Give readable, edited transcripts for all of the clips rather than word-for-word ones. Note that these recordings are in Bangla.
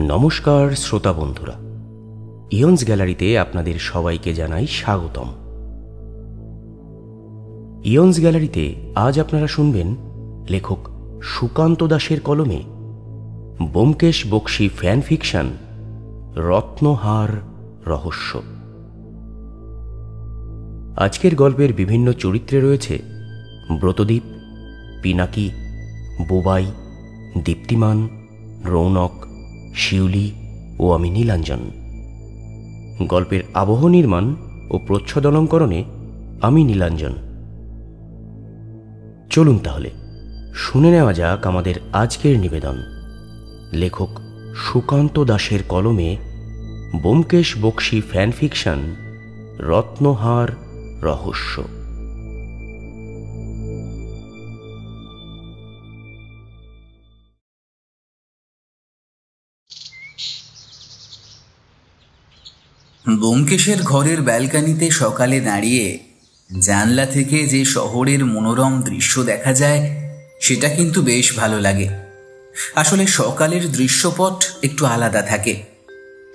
নমস্কার শ্রোতা বন্ধুরা, ইয়ন্স গ্যালারিতে আপনাদের সবাইকে জানাই স্বাগতম। ইয়ন্স গ্যালারিতে আজ আপনারা শুনবেন লেখক সুকান্ত দাসের কলমে ব্যোমকেশ বক্সী ফ্যান ফিকশন রত্নহার রহস্য। আজকের গল্পের বিভিন্ন চরিত্রে রয়েছে ব্রতদীপ, পিনাকি, বোবাই, দীপ্তিমান, রৌনক, শিউলি ও আমি নীলাঞ্জন। গল্পের আবহ নির্মাণ ও প্রচ্ছদলঙ্করণে আমি নীলাঞ্জন। চলুন তাহলে শুনে নেওয়া যাক আমাদের আজকের নিবেদন, লেখক সুকান্ত দাসের কলমে ব্যোমকেশ বক্সী ফ্যান ফিকশন রত্নহার রহস্য। ব্যোমকেশের ঘরের ব্যালকানিতে সকালে দাঁড়িয়ে জানলা থেকে যে শহরের মনোরম দৃশ্য দেখা যায় সেটা কিন্তু বেশ ভালো লাগে। আসলে সকালের দৃশ্যপট একটু আলাদা থাকে।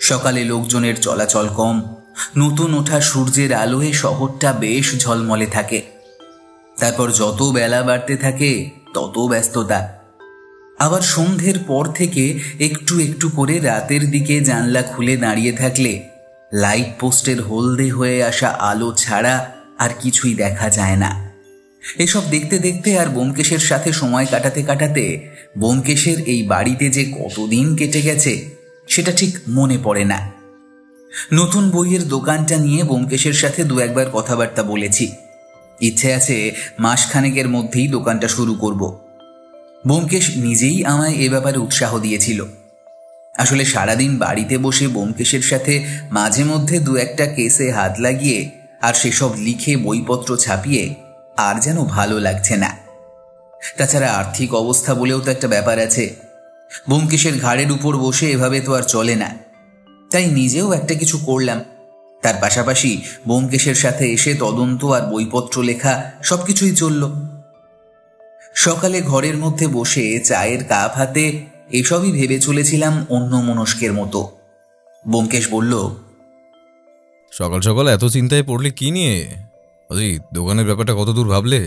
সকালে লোকজনের চলাচল কম, নতুন ওঠা সূর্যের আলোয় শহরটা বেশ ঝলমলে থাকে। তারপর যত বেলা বাড়তে থাকে তত ব্যস্ততা। আবার সন্ধ্যের পর থেকে একটু একটু করে রাতের দিকে জানলা খুলে দাঁড়িয়ে থাকলে লাইট পোস্টের হলদে হয়ে আসা আলো ছাড়া আর কিছুই দেখা যায় না। এসব দেখতে দেখতে আর ব্যোমকেশের সাথে সময় কাটাতে কাটাতে ব্যোমকেশের এই বাড়িতে যে কতদিন কেটে গেছে সেটা ঠিক মনে পড়ে না। নতুন বইয়ের দোকানটা নিয়ে ব্যোমকেশের সাথে দু একবার কথাবার্তা বলেছি। ইচ্ছে আছে মাসখানেকের মধ্যেই দোকানটা শুরু করব। ব্যোমকেশ নিজেই আমায় এ ব্যাপারে উৎসাহ দিয়েছিল। আসলে সারাদিন বাড়িতে বসে ব্যোমকেশের সাথে মাঝে মধ্যে দু একটা কেসে হাত লাগিয়ে আর সেসব লিখে বইপত্র ছাপিয়ে আর যেন ভালো লাগছে না। তাছাড়া আর্থিক অবস্থা বলেও তো একটা ব্যাপার আছে। ব্যোমকেশের ঘাড়ের উপর বসে এভাবে তো আর চলে না। তাই নিজেও একটা কিছু করলাম। তার পাশাপাশি ব্যোমকেশের সাথে এসে তদন্ত আর বইপত্র লেখা সবকিছুই চলল। সকালে ঘরের মধ্যে বসে চায়ের কাপ হাতে এসবই ভেবে চলেছিলাম অন্য মনস্কের মতো। ব্যোমকেশ বলল, সকাল সকাল এত চিন্তায় পড়লে কি নিয়ে? দোকানের ব্যাপারটা কত দূর ভাবলে?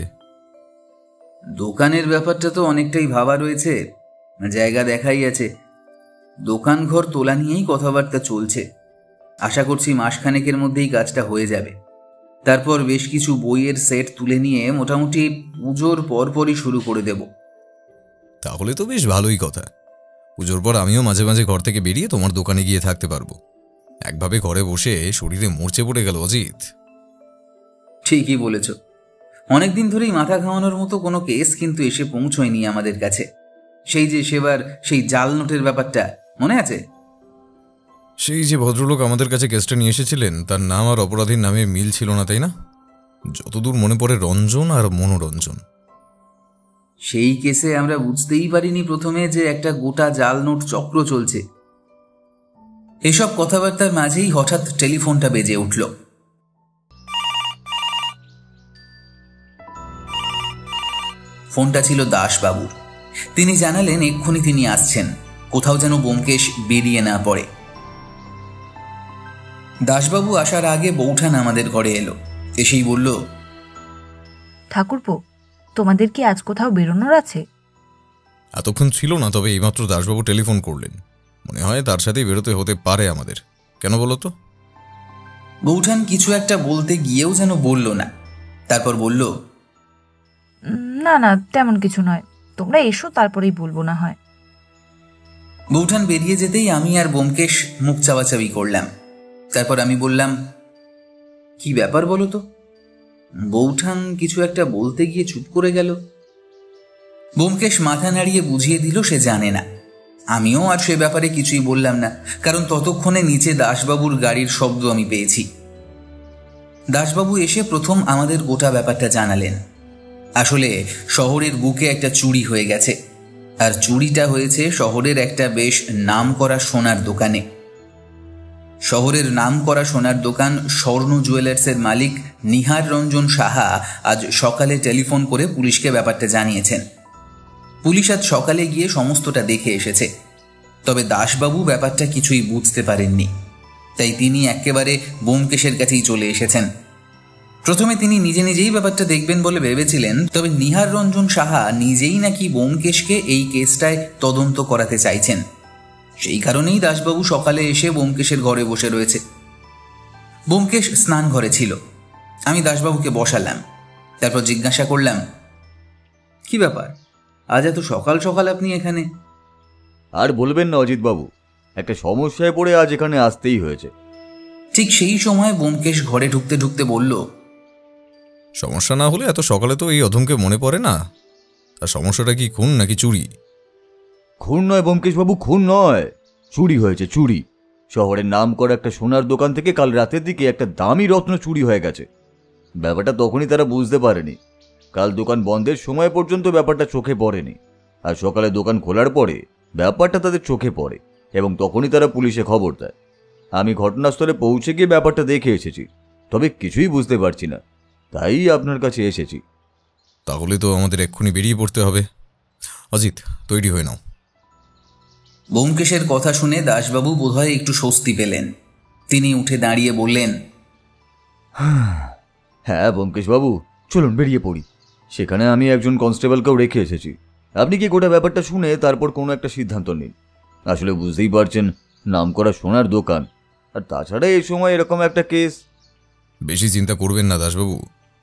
দোকানের ব্যাপারটা তো অনেকটাই ভাবা রয়েছে, জায়গা দেখাই আছে। দোকান ঘর তোলা নিয়েই কথাবার্তা চলছে। আশা করছি মাসখানেকের মধ্যেই কাজটা হয়ে যাবে। তারপর বেশ কিছু বইয়ের সেট তুলে নিয়ে মোটামুটি পুজোর পরপরই শুরু করে দেব। তাহলে তো বেশ ভালোই কথা। পুজোর পর আমিও মাঝে মাঝে ঘর থেকে বেরিয়ে তোমার দোকানে গিয়ে থাকতে পারবো। একভাবে ঘরে বসে শরীরে মরচে পড়ে গেল অজিত। ঠিকই বলেছ। অনেকদিন ধরেই মাথা ঘামানোর মতো কোনো কেস কিন্তু এসে পৌঁছয়নি আমাদের কাছে। সেই যে সেবার সেই জাল নোটের ব্যাপারটা মনে আছে? সেই যে ভদ্রলোক আমাদের কাছে কেসটা নিয়ে এসেছিলেন তার নাম আর অপরাধীর নামে মিল ছিল না, তাই না? যতদূর মনে পড়ে রঞ্জন আর মনোরঞ্জন। সেই কেসে আমরা বুঝতেই পারিনি প্রথমে যে একটা গোটা জাল নোট চক্র চলছে। এসব কথাবার্তার মাঝেই হঠাৎ টেলিফোনটা বেজে উঠল। ফোনটা ছিল দাসবাবুর। তিনি জানালেন এক্ষুনি তিনি আসছেন, কোথাও যেন ব্যোমকেশ বেরিয়ে না পড়ে। দাসবাবু আসার আগে বৌঠান আমাদের ঘরে এলো। এসেই বলল, ঠাকুরপো, তোমাদের কি আজ কোথাও বেরোনোর আছে? এতক্ষণ ছিল না, তবে এইমাত্র দাসবাবু টেলিফোন করলেন। মনে হয় তার সাথেই বেরোতে হতে পারে আমাদের। কেন বলো তো? বৌঠান কিছু একটা বলতে গিয়েও যেন বলল না। তারপর বলল, না না, তেমন কিছু নয়, তোমরা এসো, তারপরেই বলবো না হয়। বৌঠান বেরিয়ে যেতেই আমি আর ব্যোমকেশ মুখ চাওয়াচাবি করলাম। তারপর আমি বললাম, কি ব্যাপার বলো তো? বৌঠান কিছু একটা বলতে গিয়ে চুপ করে গেল। ব্যোমকেশ মাথা নাড়িয়ে বুঝিয়ে দিল সে জানে না। আমিও আর সে ব্যাপারে কিছুই বললাম না, কারণ ততক্ষণে নিচে দাসবাবুর গাড়ির শব্দ আমি পেয়েছি। দাসবাবু এসে প্রথম আমাদের গোটা ব্যাপারটা জানালেন। আসলে শহরের বুকে একটা চুরি হয়ে গেছে, আর চুরিটা হয়েছে শহরের একটা বেশ নামকরা সোনার দোকানে। শহরের নামকরা সোনার দোকান স্বর্ণ জুয়েলার্সের মালিক নিহার রঞ্জন সাহা আজ সকালে টেলিফোন করে পুলিশকে ব্যাপারটা জানিয়েছেন। পুলিশ আজ সকালে গিয়ে সমস্তটা দেখে এসেছে। তবে দাসবাবু ব্যাপারটা কিছুই বুঝতে পারেননি, তাই তিনি একেবারে ব্যোমকেশের কাছেই চলে এসেছেন। প্রথমে তিনি নিজে নিজেই ব্যাপারটা দেখবেন বলে ভেবেছিলেন, তবে নিহার রঞ্জন সাহা নিজেই নাকি ব্যোমকেশকে এই কেসটায় তদন্ত করাতে চাইছেন। সেই কারণেই দাসবাবু সকালে এসে ব্যোমকেশের ঘরে বসে রয়েছে। ব্যোমকেশ স্নান ঘরে ছিল। আমি দাসবাবুকে বসালাম, তারপর জিজ্ঞাসা করলাম, কি ব্যাপার, আজ এত সকাল সকাল আপনি এখানে? আর বলবেন না অজিতবাবু, একটা সমস্যায় পড়ে আজ এখানে আসতেই হয়েছে। ঠিক সেই সময় ব্যোমকেশ ঘরে ঢুকতে ঢুকতে বলল, সমস্যা না হলে এত সকালে তো এই অধমকে মনে পড়ে না। আর সমস্যাটা কি, খুন নাকি চুরি? খুন নয় ব্যোমকেশবাবু, খুন নয়, চুরি হয়েছে, চুরি। শহরের নাম করা একটা সোনার দোকান থেকে কাল রাতের দিকে একটা দামি রত্ন চুরি হয়ে গেছে। ব্যাপারটা তখনই তারা বুঝতে পারেনি। কাল দোকান বন্ধের সময় পর্যন্ত ব্যাপারটা চোখে পড়েনি, আর সকালে দোকান খোলার পরে ব্যাপারটা তাদের চোখে পড়ে এবং তখনই তারা পুলিশে খবর দেয়। আমি ঘটনাস্থলে পৌঁছে গিয়ে ব্যাপারটা দেখে এসেছি, তবে কিছুই বুঝতে পারছি না, তাই আপনার কাছে এসেছি। তাহলে তো আমাদের এক্ষুনি বেরিয়ে পড়তে হবে। অজিত, তৈরি হয়ে নাও। ব্যোমকেশের কথা শুনে দাসবাবু বোধহয় একটু স্বস্তি পেলেন। তিনি উঠে দাঁড়িয়ে বললেন, হ্যাঁ ব্যোমকেশবাবু, চলুন বেরিয়ে পড়ি। সেখানে আমি একজন কনস্টেবলকেও রেখে এসেছি। আপনি কি গোটা ব্যাপারটা শুনে তারপর কোনো একটা সিদ্ধান্ত নিন। আসলে বুঝতেই পারছেন, নামকরা সোনার দোকান, আর তাছাড়া এই সময় এরকম একটা কেস। বেশি চিন্তা করবেন না দাসবাবু,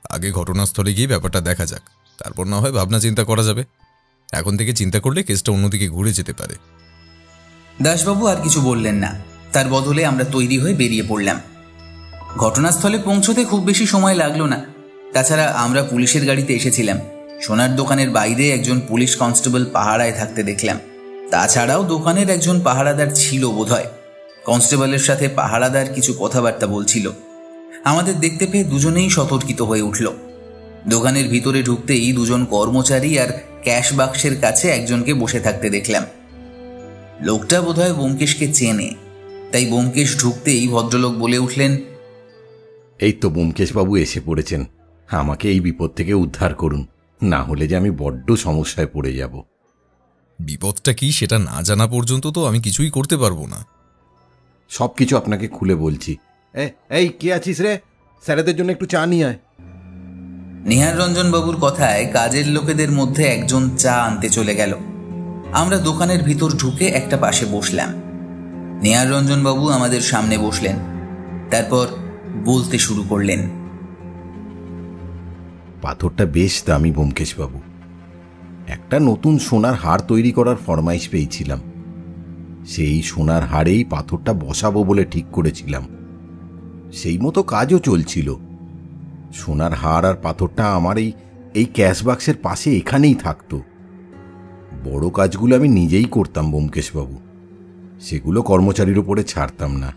আগে ঘটনাস্থলে গিয়ে ব্যাপারটা দেখা যাক, তারপর না হয় ভাবনা চিন্তা করা যাবে। এখন থেকে চিন্তা করলে কেসটা অন্যদিকে ঘুরে যেতে পারে। দাসবাবু আর কিছু বললেন না। তার বদলে আমরা তৈরি হয়ে বেরিয়ে পড়লাম। ঘটনাস্থলে পৌঁছতে খুব বেশি সময় লাগলো না। তাছাড়া আমরা পুলিশের গাড়িতে এসেছিলাম। সোনার দোকানের বাইরে একজন পুলিশ কনস্টেবল পাহারায় থাকতে দেখলাম। তাছাড়াও দোকানের একজন পাহারাদার ছিল বোধহয়। কনস্টেবলের সাথে পাহারাদার কিছু কথাবার্তা বলছিল। আমাদের দেখতে পেয়ে দুজনেই সতর্কিত হয়ে উঠল। দোকানের ভিতরে ঢুকতেই দুজন কর্মচারী আর ক্যাশ বাক্সের কাছে একজনকে বসে থাকতে দেখলাম। লোকটা বোধহয় ব্যোমকেশকে চেনে, তাই ব্যোমকেশ ঢুকতেই ভদ্রলোক বলে উঠলেন, এই তো ব্যোমকেশবাবু এসে পড়েছেন, আমাকে এই বিপদ থেকে উদ্ধার করুন, না হলে যে আমি বড্ড সমস্যায় পড়ে যাব। বিপদটা কি সেটা না জানা পর্যন্ত তো আমি কিছুই করতে পারবো না। সব কিছু আপনাকে খুলে বলছি। এই কে আছিস রে, স্যারেদের জন্য একটু চা নিয়ে আয়। নিহার রঞ্জন বাবুর কথায় কাজের লোকেদের মধ্যে একজন চা আনতে চলে গেল। আমরা দোকানের ভিতর ঢুকে একটা পাশে বসলাম। নিহার রঞ্জন বাবু আমাদের সামনে বসলেন, তারপর বলতে শুরু করলেন, পাথরটা বেশ দামি ব্যোমকেশবাবু। একটা নতুন সোনার হার তৈরি করার ফরমাইশ পেয়েছিলাম। সেই সোনার হারেই পাথরটা বসাবো বলে ঠিক করেছিলাম। সেই মতো কাজও চলছিল। সোনার হার আর পাথরটা আমার এই ক্যাশ বাক্সের পাশে এখানেই থাকতো। বড় কাজগুলো আমি নিজেই করতাম ব্যোমকেশবাবু, সেগুলো কর্মচারীর উপরে ছাড়তাম না।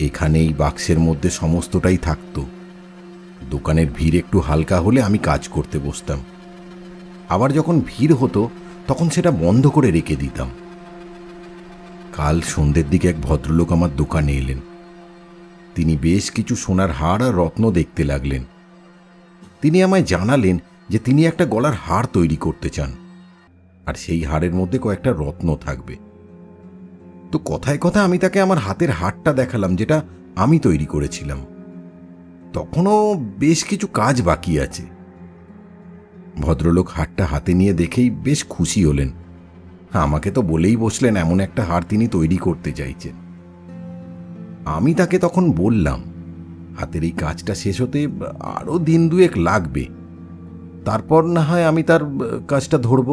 এখানে এই বাক্সের মধ্যে সমস্তটাই থাকতো। দোকানের ভিড় একটু হালকা হলে আমি কাজ করতে বসতাম, আবার যখন ভিড় হতো তখন সেটা বন্ধ করে রেখে দিতাম। কাল সন্ধ্যের দিকে এক ভদ্রলোক আমার দোকানে এলেন। তিনি বেশ কিছু সোনার হার আর রত্ন দেখতে লাগলেন। তিনি আমায় জানালেন যে তিনি একটা গলার হার তৈরি করতে চান, আর সেই হারের মধ্যে কয়েকটা রত্ন থাকবে। তো কথায় কথা আমি তাকে আমার হাতের হারটা দেখালাম, যেটা আমি তৈরি করেছিলাম। তখনও বেশ কিছু কাজ বাকি আছে। ভদ্রলোক হারটা হাতে নিয়ে দেখেই বেশ খুশি হলেন। আমাকে তো বলেই বসলেন এমন একটা হার তিনি তৈরি করতে চাইছেন। আমি তাকে তখন বললাম, হাতের এই কাজটা শেষ হতে আরও দিন দুয়েক লাগবে, তারপর না হয় আমি তার কাজটা ধরব।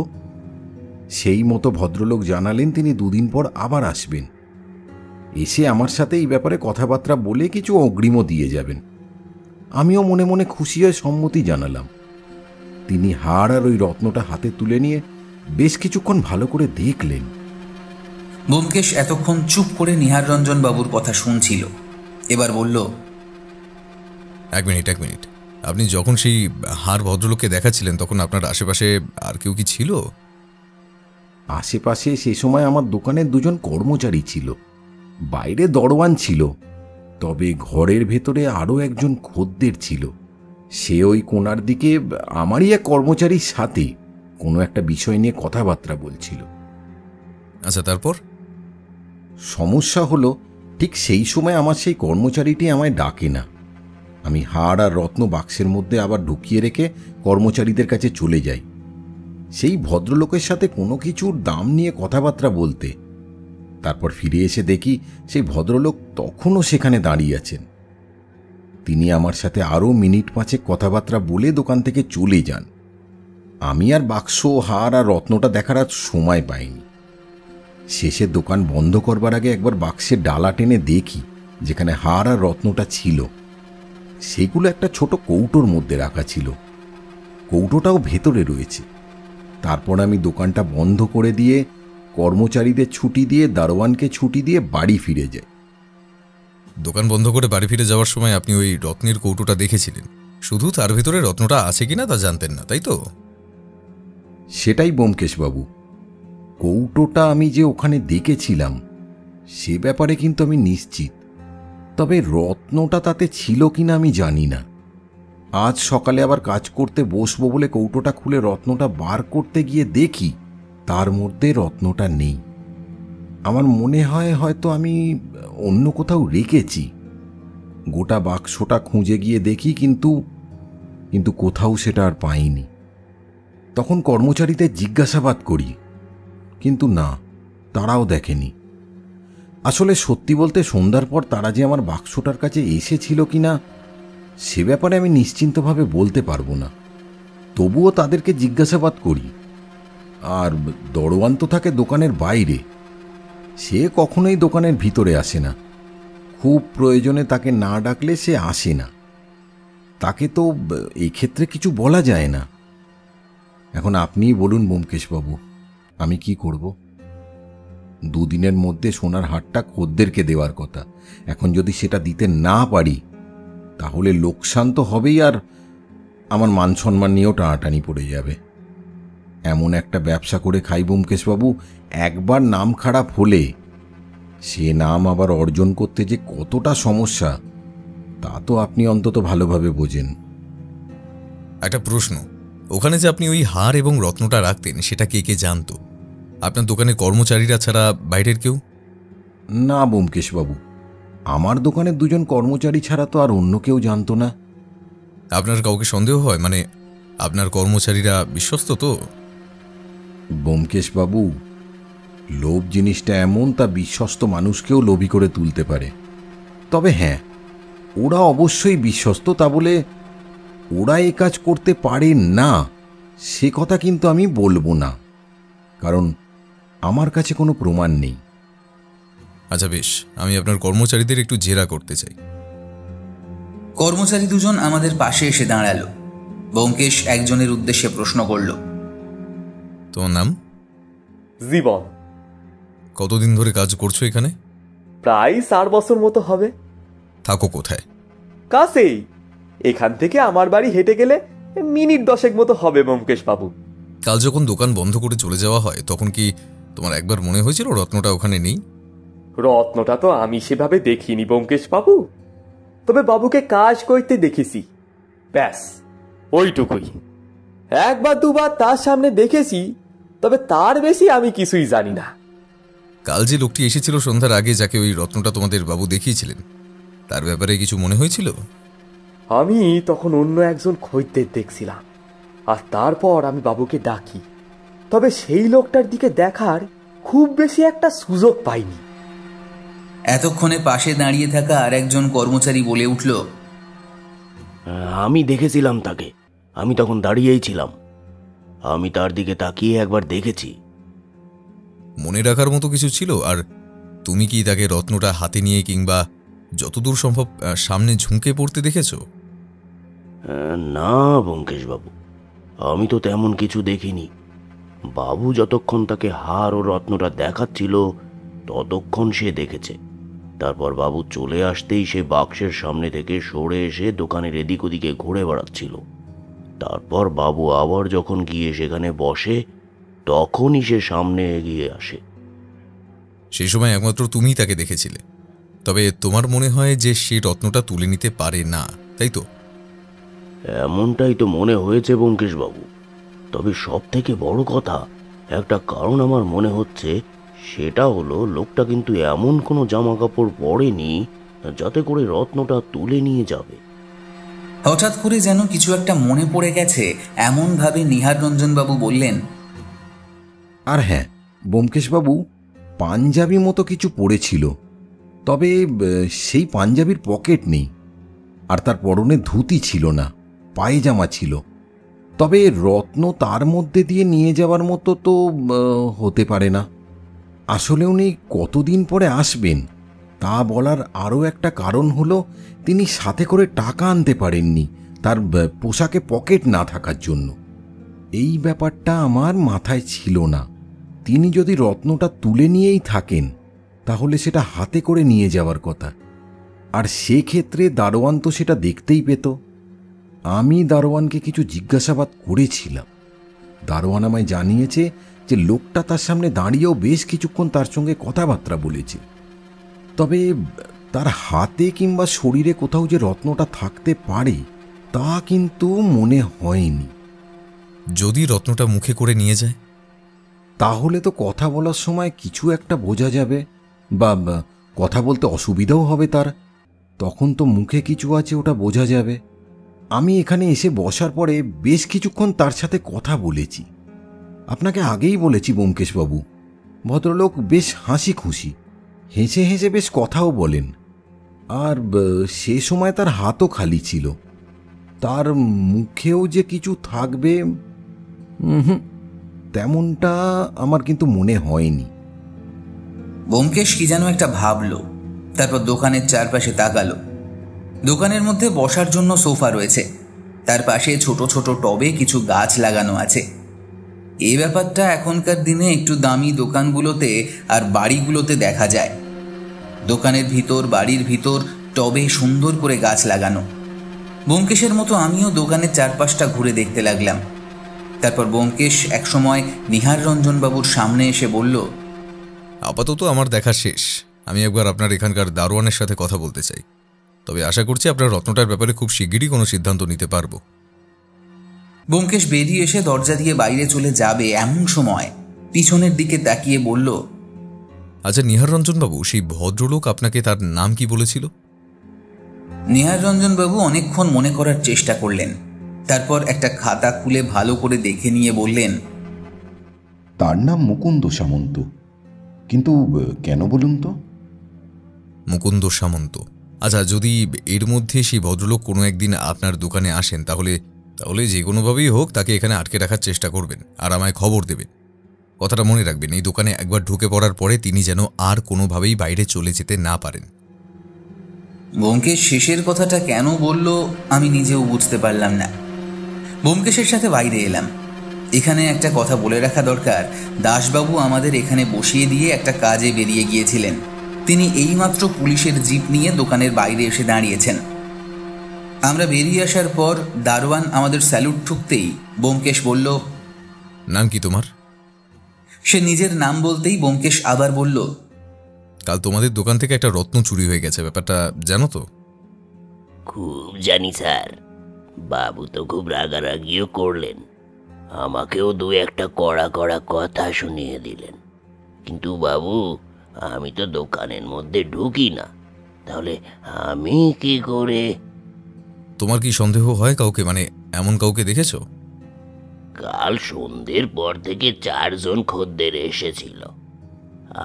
সেই মতো ভদ্রলোক জানালেন তিনি দুদিন পর আবার আসবেন, এসে আমার সাথে এই ব্যাপারে কথাবার্তা বলে কিছু অগ্রিমও দিয়ে যাবেন। আমিও মনে মনে খুশি হয়ে সম্মতি জানালাম। তিনি হার আর ওই রত্নটা হাতে তুলে নিয়ে বেশ কিছুক্ষণ ভালো করে দেখলেন। ব্যোমকেশ এতক্ষণ চুপ করে নিহার রঞ্জন বাবুর কথা শুনছিল। এবার বলল, এক মিনিট, আপনি যখন সেই হার ভদ্রলোককে দেখাচ্ছিলেন তখন আপনার আশেপাশে আর কেউ কি ছিল? আশেপাশে সে সময় আমার দোকানের দুজন কর্মচারী ছিল, বাইরে দরওয়ান ছিল, তবে ঘরের ভেতরে আরও একজন খদ্দের ছিল। সে ওই কোণার দিকে আমারই এক কর্মচারীর সাথে কোনো একটা বিষয় নিয়ে কথাবার্তা বলছিল। আচ্ছা, তারপর? সমস্যা হলো ঠিক সেই সময় আমার সেই কর্মচারীটি আমায় ডাকে না। আমি হাড় আর রত্ন বাক্সের মধ্যে আবার ঢুকিয়ে রেখে কর্মচারীদের কাছে চলে যাই সেই ভদ্রলোকের সাথে কোনো কিছুর দাম নিয়ে কথাবার্তা বলতে। তারপর ফিরে এসে দেখি সেই ভদ্রলোক তখনও সেখানে দাঁড়িয়ে আছেন। তিনি আমার সাথে আরও মিনিট 5 কথাবার্তা বলে দোকান থেকে চলে যান। আমি আর বাক্স, হার আর রত্নটা দেখার আর সময় পাইনি। শেষে দোকান বন্ধ করবার আগে একবার বাক্সের ডালা টেনে দেখি যেখানে হার আর রত্নটা ছিল সেগুলো একটা ছোট কৌটোর মধ্যে রাখা ছিল। কৌটোটাও ভেতরে রয়েছে। তারপর আমি দোকানটা বন্ধ করে দিয়ে কর্মচারীদের ছুটি দিয়ে দারোয়ানকে ছুটি দিয়ে বাড়ি ফিরে যাই। দোকান বন্ধ করে বাড়ি ফিরে যাওয়ার সময় আপনি ওই রত্নের কৌটোটা দেখেছিলেন, শুধু তার ভিতরে রত্নটা আছে কিনা তা জানতেন না, তাই তো? সেটাই ব্যোমকেশবাবু, কৌটোটা আমি যে ওখানে দেখেছিলাম সে ব্যাপারে কিন্তু আমি নিশ্চিত। তবে রত্নটা তাতে ছিল কিনা আমি জানি না। আজ সকালে আবার কাজ করতে বসবো বলে কৌটোটা খুলে রত্নটা বার করতে গিয়ে দেখি তার মধ্যে রত্নটা নেই। আমার মনে হয় হয়তো আমি অন্য কোথাও রেখেছি। গোটা বাক্সটা খুঁজে গিয়ে দেখি কিন্তু কোথাও সেটা আর পাইনি। তখন কর্মচারীদের জিজ্ঞাসাবাদ করি, কিন্তু না, তারাও দেখেনি। আসলে সত্যি বলতে সন্ধ্যার পর তারা যে আমার বাক্সটার কাছে এসেছিল কিনা সে ব্যাপারে আমি নিশ্চিন্তভাবে বলতে পারবো না। তবুও তাদেরকে জিজ্ঞাসাবাদ করি। আর দরোয়ান তো থাকে দোকানের বাইরে, সে কখনোই দোকানের ভিতরে আসে না। খুব প্রয়োজনে তাকে না ডাকলে সে আসে না। তাকে তো এক্ষেত্রে কিছু বলা যায় না। এখন আপনিই বলুন ব্যোমকেশবাবু, আমি কি করব? 2 দিনের মধ্যে সোনার হারটা খদ্দেরকে দেওয়ার কথা। এখন যদি সেটা দিতে না পারি তাহলে লোকসান তো হবেই, আর আমার মান সম্মান নিয়েও টানাটানি পড়ে যাবে। এমন একটা ব্যবসা করে খাই ব্যোমকেশবাবু, একবার নাম খারাপ হলে সে নাম আবার অর্জন করতে যে কতটা সমস্যা তা তো আপনি অন্তত ভালোভাবে বোঝেন। একটা প্রশ্ন, ওখানে যে আপনি ওই হার এবং রত্নটা রাখতেন সেটা কে কে জানতো? আপনার দোকানের কর্মচারীরা ছাড়া বাইরের কেউ? না ব্যোমকেশবাবু, আমার দোকানের 2 জন কর্মচারী ছাড়া তো আর অন্য কেউ জানতো না। আপনার কাউকে সন্দেহ হয়? মানে আপনার কর্মচারীরা বিশ্বস্ত তো? ব্যোমকেশবাবু, লোভ জিনিসটা এমন, তা বিশ্বস্ত মানুষকেও লোভী করে তুলতে পারে। তবে হ্যাঁ, ওরা অবশ্যই বিশ্বস্ত, তা বলে ওরা এ কাজ করতে পারে না সে কথা কিন্তু আমি বলবো না, কারণ আমার কাছে কোনো প্রমাণ নেই। আচ্ছা বেশ, আমি আপনার কর্মচারীদের একটু জেরা করতে চাই। কর্মচারী 2 জন আমাদের পাশে এসে দাঁড়ালো। ব্যোমকেশ একজনের উদ্দেশ্যে প্রশ্ন করল, তোমার নাম? জীবন। কতদিন ধরে কাজ করছো এখানে? প্রায় 4 বছর মতো হবে। থাকো কোথায়? কাছেই, এখান থেকে আমার বাড়ি হেঁটে গেলে মিনিট 10 মতো হবে ব্যোমকেশবাবু। কাল যখন দোকান বন্ধ করে চলে যাওয়া হয় তখন কি তোমার একবার মনে হয়েছিল রত্নটা ওখানে নেই? রত্নটা তো আমি সেভাবে দেখিনি ব্যোমকেশবাবু, তবে বাবুকে কাজ করতে দেখেছি, ব্যাস ওইটুকুই। 1 বা 2 বার তার সামনে দেখেছি, তবে তার বেশি আমি কিছুই জানি না। কাল যে লোকটি এসেছিল সন্ধ্যার আগে, যাকে ওই রত্নটা তোমাদের বাবু দেখিয়েছিলেন, তার ব্যাপারে কিছু মনে হয়েছিল? আমি তখন অন্য একজন খদ্দের দেখছিলাম, আর তারপর আমি বাবুকে ডাকি, তবে সেই লোকটার দিকে দেখার খুব বেশি একটা সুযোগ পাইনি। এতক্ষণে পাশে দাঁড়িয়ে থাকা আর একজন কর্মচারী বলে উঠল, আমি দেখেছিলাম তাকে, আমি তখন দাঁড়িয়েই ছিলাম। আমি তার দিকে তাকিয়ে একবার দেখেছি। মনে রাখার মতো কিছু ছিল? আর তুমি কি তাকে রত্নটা হাতে নিয়ে কিংবা যতদূর সম্ভব সামনে ঝুঁকে পড়তে দেখেছো? না ব্যোমকেশবাবু, আমি তো তেমন কিছু দেখিনি। বাবু যতক্ষণ তাকে হার ও রত্নটা দেখাচ্ছিল ততক্ষণ সে দেখেছে। তারপর বাবু চলে আসতেই সে বাক্সের সামনে থেকে সরে এসে দোকানের এদিক ওদিকে ঘুরে বেড়াচ্ছিল। তারপর বাবু আবার যখন গিয়ে সেখানে বসে তখনই সে সামনে এগিয়ে আসে। সেই সময় একমাত্র তুমিই তাকে দেখেছিলে, তবে তোমার মনে হয় যে সে রত্নটা তুলে নিতে পারে না, তাই তো? এমনটাই তো মনে হয়েছে ব্যোমকেশবাবু। তবে সব থেকে বড় কথা, একটা কারণ আমার মনে হচ্ছে সেটা হলো লোকটা কিন্তু এমন কোনো জামা কাপড় পরেনি যাতে করে রত্নটা তুলে নিয়ে যাবে। হঠাৎ করে যেন কিছু একটা মনে পড়ে গেছে এমনভাবে নিহার রঞ্জনবাবু বললেন, আর হ্যাঁ, ব্যোমকেশবাবু পাঞ্জাবি মতো কিছু পরেছিল, তবে সেই পাঞ্জাবির পকেট নেই, আর তার পরনে ধুতি ছিল না, পায়জামা ছিল। তবে রত্ন তার মধ্যে দিয়ে নিয়ে যাওয়ার মতো তো হতে পারে না। আসলে উনি কতদিন পরে আসবেন তা বলার আরও একটা কারণ হলো তিনি সাথে করে টাকা আনতে পারেননি, তার পোশাকে পকেট না থাকার জন্য। এই ব্যাপারটা আমার মাথায় ছিল না। তিনি যদি রত্নটা তুলে নিয়েই থাকেন তাহলে সেটা হাতে করে নিয়ে যাওয়ার কথা, আর সেক্ষেত্রে দারোয়ান তো সেটা দেখতেই পেত। আমি দারোয়ানকে কিছু জিজ্ঞাসাবাদ করেছিলাম। দারোয়ান আমায় জানিয়েছে যে লোকটা তার সামনে দাঁড়িয়েও বেশ কিছুক্ষণ তার সঙ্গে কথাবার্তা বলেছে, তবে তার হাতে কিংবা শরীরে কোথাও যে রত্নটা থাকতে পারে তা কিন্তু মনে হয়নি। যদি রত্নটা মুখে করে নিয়ে যায় তাহলে তো কথা বলার সময় কিছু একটা বোঝা যাবে, বা কথা বলতে অসুবিধাও হবে তার। তখন তো মুখে কিছু আছে, ওটা বোঝা যাবে। আমি এখানে এসে বসার পরে বেশ কিছুক্ষণ তার সাথে কথা বলেছি। আপনাকে আগেই বলেছি ব্যোমকেশবাবু, ভদ্রলোক বেশ হাসি খুশি, হেসে হেসে বেশ কথাও বলেন। আর সে সময় তার হাতও খালি ছিল। তার মুখেও যে কিছু থাকবে তেমনটা আমার কিন্তু মনে হয়নি। ব্যোমকেশ কি যেন একটা ভাবলো, তারপর দোকানের চারপাশে তাকালো। দোকানের মধ্যে বসার জন্য সোফা রয়েছে, তার পাশে ছোট ছোট টবে কিছু গাছ লাগানো আছে। এই ব্যাপারটা এখনকার দিনে একটু দামি দোকানগুলোতে আর বাড়িগুলোতে দেখা যায়। দোকানের ভিতর, বাড়ির ভিতর টবে সুন্দর করে গাছ লাগানো। ব্যোমকেশের মতো আমিও দোকানের চারপাশটা ঘুরে দেখতে লাগলাম। তারপর ব্যোমকেশ একসময় নিহার রঞ্জনবাবুর সামনে এসে বলল, আপাতত আমার দেখা শেষ। আমি একবার আপনার এখানকার দারোয়ানের সাথে কথা বলতে চাই, তবে আশা করছি আপনার রত্নটার ব্যাপারে খুব শিগগিরই কোনো সিদ্ধান্ত নিতে পারবো। ব্যোমকেশ বেরিয়ে এসে দরজা দিয়ে বাইরে চলে যাবে এমন সময় পিছনের দিকে তাকিয়ে বলল, আচ্ছা নিহার রঞ্জনবাবু, সেই ভদ্রলোক আপনাকে তার নাম কি বলেছিল? নিহার রঞ্জনবাবু অনেকক্ষণ মনে করার চেষ্টা করলেন, তারপর একটা খাতা খুলে ভালো করে দেখে নিয়ে বললেন, তার নাম মুকুন্দ সামন্ত। কিন্তু কেন বলুন তো? মুকুন্দ সামন্ত। আচ্ছা, যদি এর মধ্যে সেই ভদ্রলোক কোনো একদিন আপনার দোকানে আসেন তাহলে যে কোনোভাবেই হোক তাকে এখানে আটকে রাখার চেষ্টা করবেন আর আমায় খবর দেবেন। কথাটা মনে রাখবেন, এই দোকানে একবার ঢুকে পড়ার পরে তিনি যেন আর কোনোভাবেই বাইরে চলে যেতে না পারেন। ব্যোমকেশ শেষের কথাটা কেন বলল আমি নিজেও বুঝতে পারলাম না। ব্যোমকেশের সাথে বাইরে এলাম। এখানে একটা কথা বলে রাখা দরকার, দাসবাবু আমাদের এখানে বসিয়ে দিয়ে একটা কাজে বেরিয়ে গিয়েছিলেন। তিনি এইমাত্র পুলিশের জিপ নিয়ে দোকানের বাইরে এসে দাঁড়িয়েছেন। আমরা বেরিয়ে আসার পর দারোয়ান আমাদের স্যালুট ঠুকতেই ব্যোমকেশ বলল, নাম কি তোমার? সে নিজের নাম বলতেই ব্যোমকেশ আবার বলল, কাল তোমাদের দোকান থেকে একটা রত্ন চুরি হয়ে গেছে, ব্যাপারটা জানো তো? খুব জানি স্যার। বাবু তো খুব রাগারাগিও করলেন, আমাকেও দু একটা কড়া কড়া কথা শুনিয়ে দিলেন। কিন্তু বাবু, আমি তো দোকানের মধ্যে ঢুকি না, তাহলে আমি কি করে? তোমার কি সন্দেহ হয় কাউকে, মানে এমন কাউকে দেখেছো? কাল সন্ধ্যের পর থেকে 4 জন খদ্দের এসেছিল।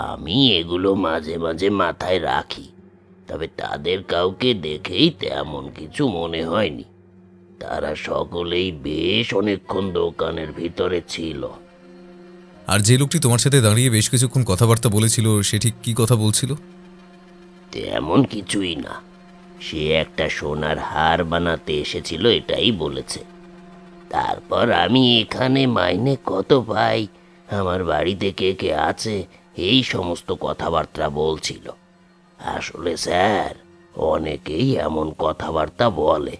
আমি এগুলো মাঝে মাঝে মাথায় রাখি, তবে তাদের কাউকে দেখেই তেমন কিছু মনে হয়নি। তারা সকলেই বেশ অনেকক্ষণ দোকানের ভিতরে ছিল। আর যে লোকটি তোমার সাথে দাঁড়িয়ে বেশ কিছুক্ষণ কথাবার্তা বলেছিল সে ঠিক কি কথা বলছিল? তেমন কিছুই না, সে একটা সোনার হার বানাতে এসেছিল এটাই বলেছে। তারপর আমি এখানে মাইনে কত পাই, আমার বাড়িতে কে কে আছে, এই সমস্ত কথাবার্তা বলছিল। আসলে স্যার, অনেকেই এমন কথাবার্তা বলে,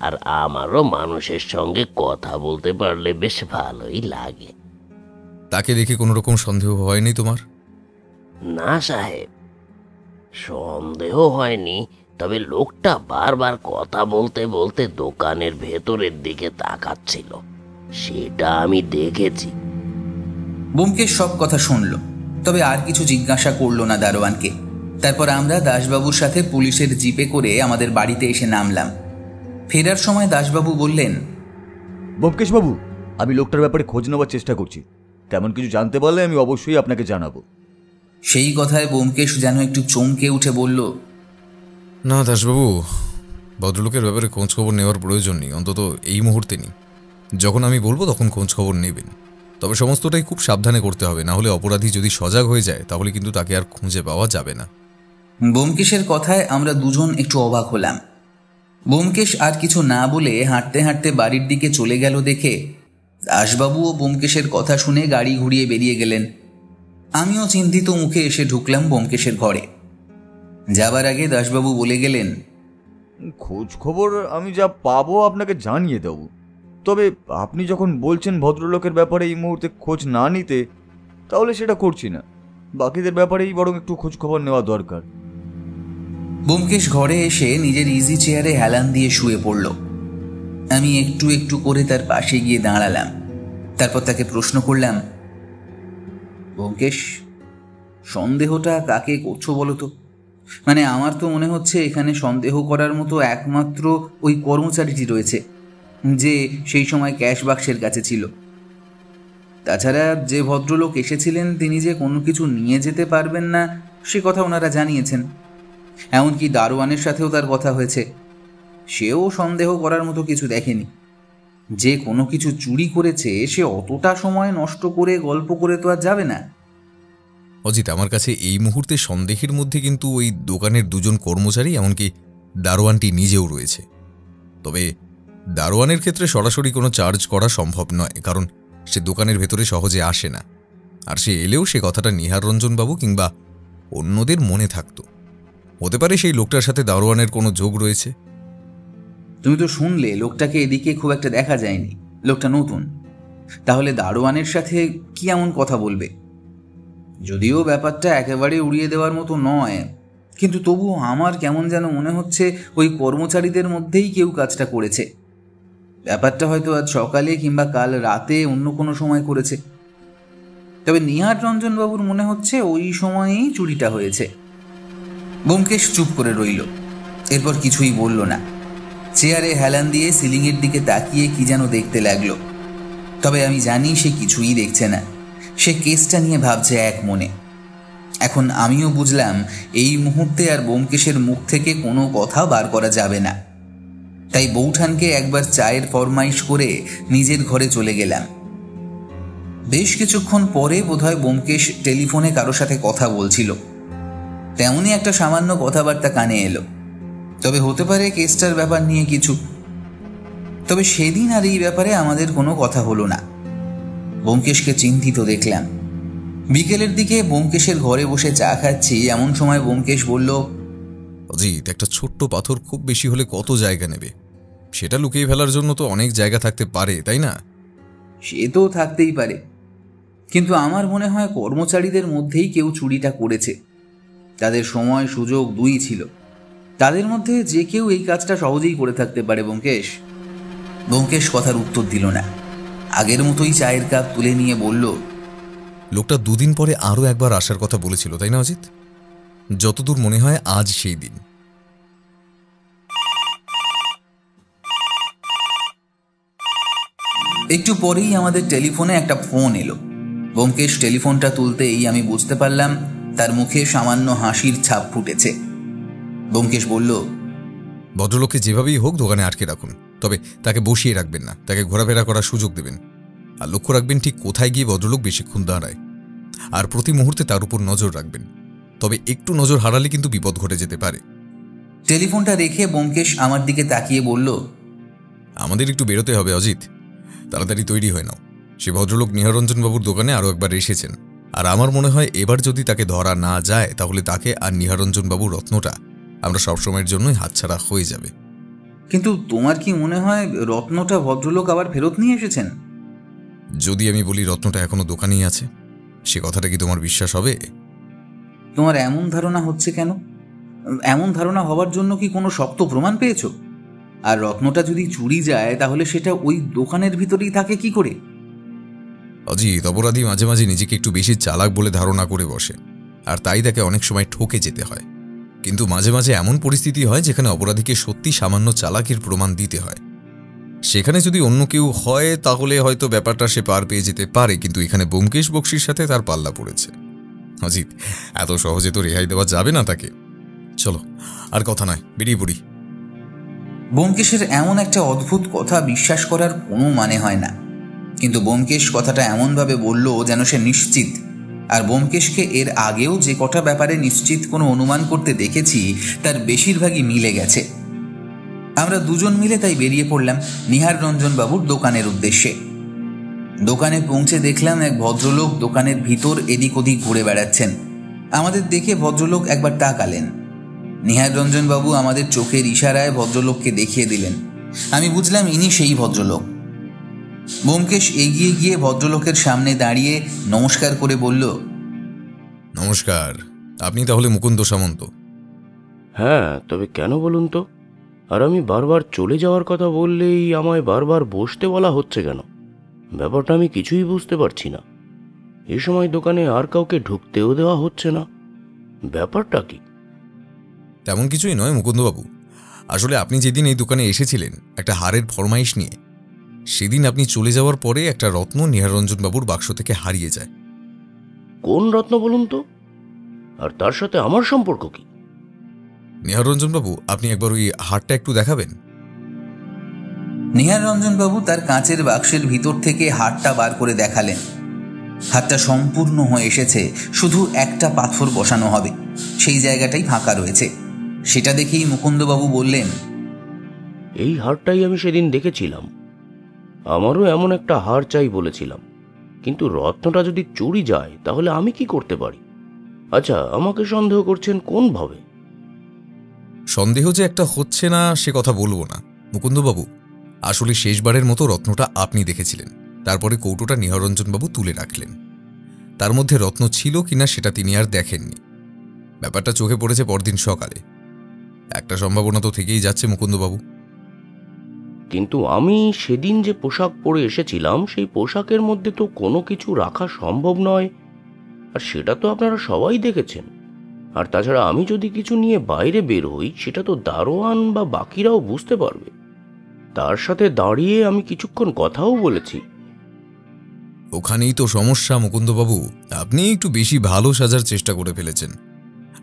আর আমারও মানুষের সঙ্গে কথা বলতে পারলে বেশ ভালোই লাগে। তাকে দেখে কোনো রকম সন্দেহ হয়নি তোমার? না সাহেব, সন্দেহ হয়নি, তবে লোকটা বারবার কথা বলতে বলতে দোকানের ভেতরের দিকে তাকাচ্ছিল, সেটা আমি দেখেছি। ব্যোমকেশ সব কথা শুনল। তবে আর কিছু জিজ্ঞাসা করলো না দারোয়ানকে। তারপর আমরা দাসবাবুর সাথে পুলিশের জিপে করে আমাদের বাড়িতে এসে নামলাম। ফেরার সময় দাসবাবু বললেন, ব্যোমকেশবাবু, আমি লোকটার ব্যাপারে খোঁজ নেওয়ার চেষ্টা করছি, তেমন কিছু জানতে পারলে আমি অবশ্যই আপনাকে জানাবো। সেই কথায় ব্যোমকেশ যেন একটু চমকে উঠে বলল, না দাসবাবু, ভদ্রলোকের ব্যাপারে খোঁজ খবর নেওয়ার প্রয়োজন নেই, অন্তত এই মুহূর্তে নেই। যখন আমি বলবো তখন খোঁজ খবর নেবেন, তবে সমস্তটাই খুব সাবধানে করতে হবে, না হলে অপরাধী যদি সজাগ হয়ে যায় তাহলে কিন্তু তাকে আর খুঁজে পাওয়া যাবে না। ব্যোমকেশের কথায় আমরা দুজন একটু অবাক হলাম। ব্যোমকেশ আর কিছু না বলে হাঁটতে হাঁটতে বাড়ির দিকে চলে গেল দেখে দাসবাবুও ব্যোমকেশের কথা শুনে গাড়ি ঘুরিয়ে বেরিয়ে গেলেন। আমিও চিন্তিত মুখে এসে ঢুকলাম ব্যোমকেশের ঘরে। যাবার আগে দাসবাবু বলে গেলেন, খোঁজ খবর আমি যা পাবো আপনাকে জানিয়ে দেব, তবে আপনি যখন বলছেন ভদ্রলোকের ব্যাপারে এই মুহূর্তে খোঁজ না নিতে, তাহলে সেটা করছি না। বাকিদের ব্যাপারেই বরং একটু খোঁজ খবর নেওয়া দরকার। ব্যোমকেশ ঘরে এসে নিজের ইজি চেয়ারে হেলান দিয়ে শুয়ে পড়ল। আমি একটু একটু করে তার পাশে গিয়ে দাঁড়ালাম। তারপর তাকে প্রশ্ন করলাম, ব্যোমকেশ, সন্দেহটা কাকে করছো বলো তো? মানে আমার তো মনে হচ্ছে এখানে সন্দেহ করার মতো একমাত্র ওই কর্মচারীটি রয়েছে, যে সেই সময় ক্যাশ বাক্সের কাছে ছিল। তাছাড়া যে ভদ্রলোক এসেছিলেন তিনি যে কোনো কিছু নিয়ে যেতে পারবেন না সে কথা ওনারা জানিয়েছেন। এমনকি দারোয়ানের সাথেও তার কথা হয়েছে, সেও সন্দেহ করার মতো কিছু দেখেনি। যে কোনো কিছু চুরি করেছে সে অতটা সময় নষ্ট করে গল্প করে তো আর যাবে না। অজিত, আমার কাছে এই মুহূর্তে সন্দেহের মধ্যে কিন্তু ওই দোকানের দুজন কর্মচারী, এমনকি দারোয়ানটি নিজেও রয়েছে। তবে দারোয়ানের ক্ষেত্রে সরাসরি কোনো চার্জ করা সম্ভব নয়, কারণ সে দোকানের ভেতরে সহজে আসে না। আর সে এলেও সে কথাটা নিহার রঞ্জনবাবু কিংবা অন্যদের মনে থাকত। হতে পারে সেই লোকটার সাথে দারোয়ানের কোনো যোগ রয়েছে। তুমি তো শুনলে লোকটাকে এদিকে খুব একটা দেখা যায়নি, লোকটা নতুন। তাহলে দারোয়ানের সাথে কি এমন কথা বলবে? যদিও ব্যাপারটা একেবারে উড়িয়ে দেওয়ার মতো নয়, কিন্তু তবুও আমার কেমন যেন মনে হচ্ছে ওই কর্মচারীদের মধ্যেই কেউ কাজটা করেছে। ব্যাপারটা হয়তো আজ সকালে কিংবা কাল রাতে অন্য কোনো সময় করেছে। তবে নিহার রঞ্জনবাবুর মনে হচ্ছে ওই সময়েই চুরিটা হয়েছে। ব্যোমকেশ চুপ করে রইল, এরপর কিছুই বলল না। চেয়ারে হেলান দিয়ে সিলিংয়ের দিকে তাকিয়ে কি যেন দেখতে লাগলো। তবে আমি জানি সে কিছুই দেখছে না, সে কেসটা নিয়ে ভাবছে এক মনে। এখন আমিও বুঝলাম এই মুহূর্তে আর ব্যোমকেশের মুখ থেকে কোনো কথা বার করা যাবে না। তাই বৌঠানকে একবার চায়ের ফরমাইশ করে নিজের ঘরে চলে গেলাম। বেশ কিছুক্ষণ পরে বোধহয় ব্যোমকেশ টেলিফোনে কারো সাথে কথা বলছিল, তেমনই একটা সামান্য কথাবার্তা কানে এলো। তবে হতে পারে কেসটার ব্যাপার নিয়ে কিছু। তবে সেদিন আর এই ব্যাপারে আমাদের কোনো কথা হলো না। ব্যোমকেশকে চিন্তিত দেখলাম। বিকেলের দিকে ব্যোমকেশের ঘরে বসে চা খাচ্ছি, এমন সময় ব্যোমকেশ বলল, অজিত, একটা ছোট্ট পাথর খুব বেশি হলে কত জায়গা নেবে? সেটা লুকিয়ে ফেলার জন্য তো অনেক জায়গা থাকতে পারে, তাই না? সে তো থাকতেই পারে, কিন্তু আমার মনে হয় কর্মচারীদের মধ্যেই কেউ চুরিটা করেছে। তাদের সময় সুযোগ দুই ছিল, তাদের মধ্যে যে কেউ এই কাজটা সহজেই করে থাকতে পারে। ব্যোমকেশ কথার উত্তর দিল না, আগের মতোই চায়ের কাপ তুলে নিয়ে বলল, লোকটা দুদিন পরে আরও একবার আসার কথা বলেছিল, তাই না অজিত? যতদূর মনে হয় আজ সেই দিন। একটু পরেই আমাদের টেলিফোনে একটা ফোন এলো। ব্যোমকেশ টেলিফোনটা তুলতেই আমি বুঝতে পারলাম তার মুখে সামান্য হাসির ছাপ ফুটেছে। ব্যোমকেশ বলল, ভদ্রলোককে যেভাবেই হোক দোকানে আটকে রাখুন, তবে তাকে বসিয়ে রাখবেন না, তাকে ঘোরাফেরা করার সুযোগ দেবেন। আর লক্ষ্য রাখবেন ঠিক কোথায় গিয়ে ভদ্রলোক বেশিক্ষণ দাঁড়ায়, আর প্রতি মুহূর্তে তার উপর নজর রাখবেন। তবে একটু নজর হারালে কিন্তু বিপদ ঘটে যেতে পারে। টেলিফোনটা রেখে ব্যোমকেশ আমার দিকে তাকিয়ে বলল, আমাদের একটু বেরোতে হবে অজিত, তাড়াতাড়ি তৈরি হয় নাও। সে ভদ্রলোক নিহারঞ্জনবাবুর দোকানে আরও একবার এসেছেন, আর আমার মনে হয় এবার যদি তাকে ধরা না যায় তাহলে তাকে আর নিহারঞ্জনবাবুর রত্নটা আমরা সবসময়ের জন্যই হাতছাড়া হয়ে যাবে। কিন্তু তোমার কি মনে হয় রত্নটা ভদ্রলোক আবার ফেরত নিয়ে এসেছেন? যদি আমি বলি রত্নটা এখনো দোকানেই আছে, সে কথাটা কি তোমার বিশ্বাস হবে? তোমার এমন ধারণা হচ্ছে কেন? এমন ধারণা হওয়ার জন্য কি কোনো শক্ত প্রমাণ পেয়েছো? আর রত্নটা যদি চুরি যায় তাহলে সেটা ওই দোকানের ভিতরেই থাকে কি করে? অজিত, অপরাধী মাঝে মাঝে নিজেকে একটু বেশি চালাক বলে ধারণা করে বসে, আর তাই তাকে অনেক সময় ঠকে যেতে হয়। কিন্তু মাঝে মাঝে এমন পরিস্থিতি হয় যেখানে অপরাধীকে সত্যি সামান্য চালাকির প্রমাণ দিতে হয়। সেখানে যদি অন্য কেউ হয় তাহলে হয়তো ব্যাপারটা সে পার পেয়ে যেতে পারে, কিন্তু এখানে ব্যোমকেশ বক্সির সাথে তার পাল্লা পড়েছে। অজিত, এত সহজে তো রেহাই দেওয়া যাবে না তাকে। চলো, আর কথা নয়, বেরিয়ে পড়ি। ব্যোমকেশের এমন একটা অদ্ভুত কথা বিশ্বাস করার কোনো মানে হয় না, কিন্তু ব্যোমকেশ কথাটা এমনভাবে বলল যেন সে নিশ্চিত। আর ব্যোমকেশকে এর আগেও যে কটা ব্যাপারে নিশ্চিত কোনো অনুমান করতে দেখেছি তার বেশিরভাগই মিলে গেছে। আমরা দুজন মিলে তাই বেরিয়ে পড়লাম নিহার রঞ্জন বাবুর দোকানের উদ্দেশ্যে। দোকানে পৌঁছে দেখলাম এক ভদ্রলোক দোকানের ভিতর এদিক ওদিক ঘুরে বেড়াচ্ছেন। আমাদের দেখে ভদ্রলোক একবার তাকালেন। নিহার রঞ্জন বাবু আমাদের চোখের ইশারায় ভদ্রলোককে দেখিয়ে দিলেন। আমি বুঝলাম ইনি সেই ভদ্রলোক। ব্যোমকেশ এগিয়ে গিয়ে ভদ্রলোকের সামনে দাঁড়িয়ে নমস্কার করে বলল, নমস্কার, আপনি তাহলে মুকুন্দ সামন্ত? হ্যাঁ, তবে কেন বলুন তো? আর আমি বারবার চলে যাওয়ার কথা বললেই আমায় বারবার বসতে বলা হচ্ছে কেন? ব্যাপারটা আমি কিছুই বুঝতে পারছি না। এ সময় দোকানে আর কাউকে ঢুকতেও দেওয়া হচ্ছে না, ব্যাপারটা কি? তেমন কিছুই নয় মুকুন্দবাবু, আসলে আপনি যেদিন এই দোকানে এসেছিলেন একটা হারের ফরমাইশ নিয়ে, সেদিন আপনি চলে যাওয়ার পরে একটা রত্ন নিহাররঞ্জন বাবুর বাক্স থেকে হারিয়ে যায়। কোন রত্ন বলুন তো? আর তার সাথে আমার সম্পর্ক কি? নিহাররঞ্জন বাবু, আপনি একবার ওই হারটা একটু দেখাবেন? নিহার রঞ্জন বাবু তার কাঁচের বাক্সের ভিতর থেকে হারটা বার করে দেখালেন। হারটা সম্পূর্ণ হয়ে এসেছে, শুধু একটা পাথর বসানো হবে, সেই জায়গাটাই ফাঁকা রয়েছে। সেটা দেখেই মুকুন্দবাবু বললেন, এই হারটাই আমি সেদিন দেখেছিলাম। আমারও এমন একটা হার চাই বলেছিলাম, কিন্তু রত্নটা যদি চুরি যায় তাহলে আমি কি করতে পারি? আচ্ছা, আমাকে সন্দেহ করছেন কোনভাবে? সন্দেহ যে একটা হচ্ছে না সে কথা বলবো না মুকুন্দবাবু। আসলে শেষবারের মতো রত্নটা আপনি দেখেছিলেন, তারপরে কৌটোটা নিহাররঞ্জনবাবু তুলে রাখলেন। তার মধ্যে রত্ন ছিল কিনা সেটা তিনি আর দেখেননি। ব্যাপারটা চোখে পড়েছে পরদিন সকালে। একটা সম্ভাবনা তো থেকেই যাচ্ছে মুকুন্দবাবু। কিন্তু আমি সেদিন যে পোশাক পরে এসেছিলাম সেই পোশাকের মধ্যে তো কোনো কিছু রাখা সম্ভব নয়, আর সেটা তো আপনারা সবাই দেখেছেন। আর তাছাড়া আমি যদি কিছু নিয়ে বাইরে বের হই সেটা তো দারোয়ান বা বাকিরাও বুঝতে পারবে। তার সাথে দাঁড়িয়ে আমি কিছুক্ষণ কথাও বলেছি। ওখানেই তো সমস্যা মুকুন্দবাবু, আপনি একটু বেশি ভালো সাজার চেষ্টা করে ফেলেছেন।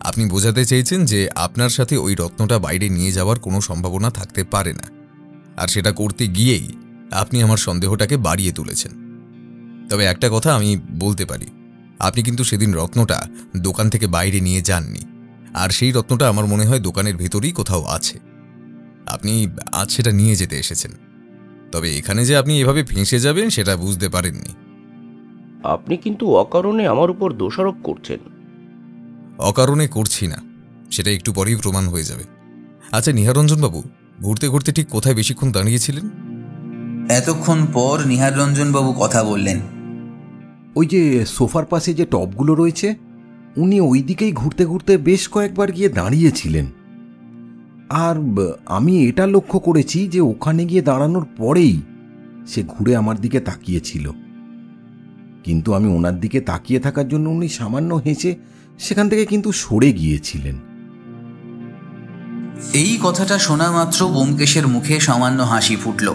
আপনি বোঝাতে চেয়েছেন যে আপনার সাথে ওই রত্নটা বাইরে নিয়ে যাওয়ার কোনো সম্ভাবনা থাকতে পারে না, আর সেটা করতে গিয়েই আপনি আমার সন্দেহটাকে বাড়িয়ে তুলেছেন। তবে একটা কথা আমি বলতে পারি, আপনি কিন্তু সেদিন রত্নটা দোকান থেকে বাইরে নিয়ে যাননি, আর সেই রত্নটা আমার মনে হয় দোকানের ভেতরেই কোথাও আছে। আপনি আজ সেটা নিয়ে যেতে এসেছেন, তবে এখানে যে আপনি এভাবে ফেঁসে যাবেন সেটা বুঝতে পারেননি। আপনি কিন্তু অকারণে আমার উপর দোষারোপ করছেন। অকারণে করছি না, সেটা একটু পরেই প্রমাণ হয়ে যাবে। আচ্ছা নিহাররঞ্জনবাবু, ঘুরতে ঘুরতে ঠিক কোথায় বেশিক্ষণ দাঁড়িয়েছিলেন? এতক্ষণ পর নিহার রঞ্জন বাবু কথা বললেন। ওই যে সোফার পাশে যে টবগুলো রয়েছে, উনি ওই দিকেই ঘুরতে ঘুরতে বেশ কয়েকবার গিয়ে দাঁড়িয়েছিলেন। আর আমি এটা লক্ষ্য করেছি যে ওখানে গিয়ে দাঁড়ানোর পরেই সে ঘুরে আমার দিকে তাকিয়েছিল, কিন্তু আমি ওনার দিকে তাকিয়ে থাকার জন্য উনি সামান্য হেসে সেখান থেকে কিন্তু সরে গিয়েছিলেন। এই কথাটা শোনা মাত্র ব্যোমকেশের মুখে সামান্য হাসি ফুটল।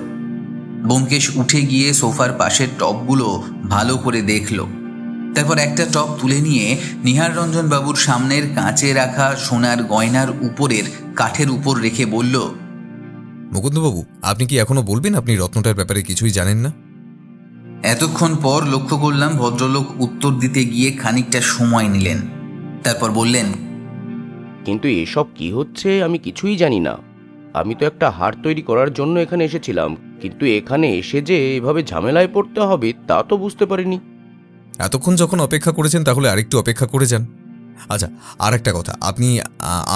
ব্যোমকেশ উঠে গিয়ে সোফার পাশের টবগুলো ভালো করে দেখল। তারপর একটা টব তুলে নিয়ে নিহার রঞ্জন বাবুর সামনের কাঁচে রাখা সোনার গয়নার উপরের কাঠের উপর রেখে বলল, মুকুন্দবাবু, আপনি কি এখনো বলবেন আপনি রত্নটার ব্যাপারে কিছুই জানেন না? এতক্ষণ পর লক্ষ্য করলাম ভদ্রলোক উত্তর দিতে গিয়ে খানিকটা সময় নিলেন, তারপর বললেন, কিন্তু এসব কি হচ্ছে আমি কিছুই জানি না। আমি তো একটা হার তৈরি করার জন্য এখানে এসেছিলাম, কিন্তু এখানে এসে যে এভাবে ঝামেলায় পড়তে হবে তা তো বুঝতে পারিনি। এতক্ষণ যখন অপেক্ষা করেছেন তাহলে আরেকটু অপেক্ষা করে যান। আচ্ছা, আর একটা কথা, আপনি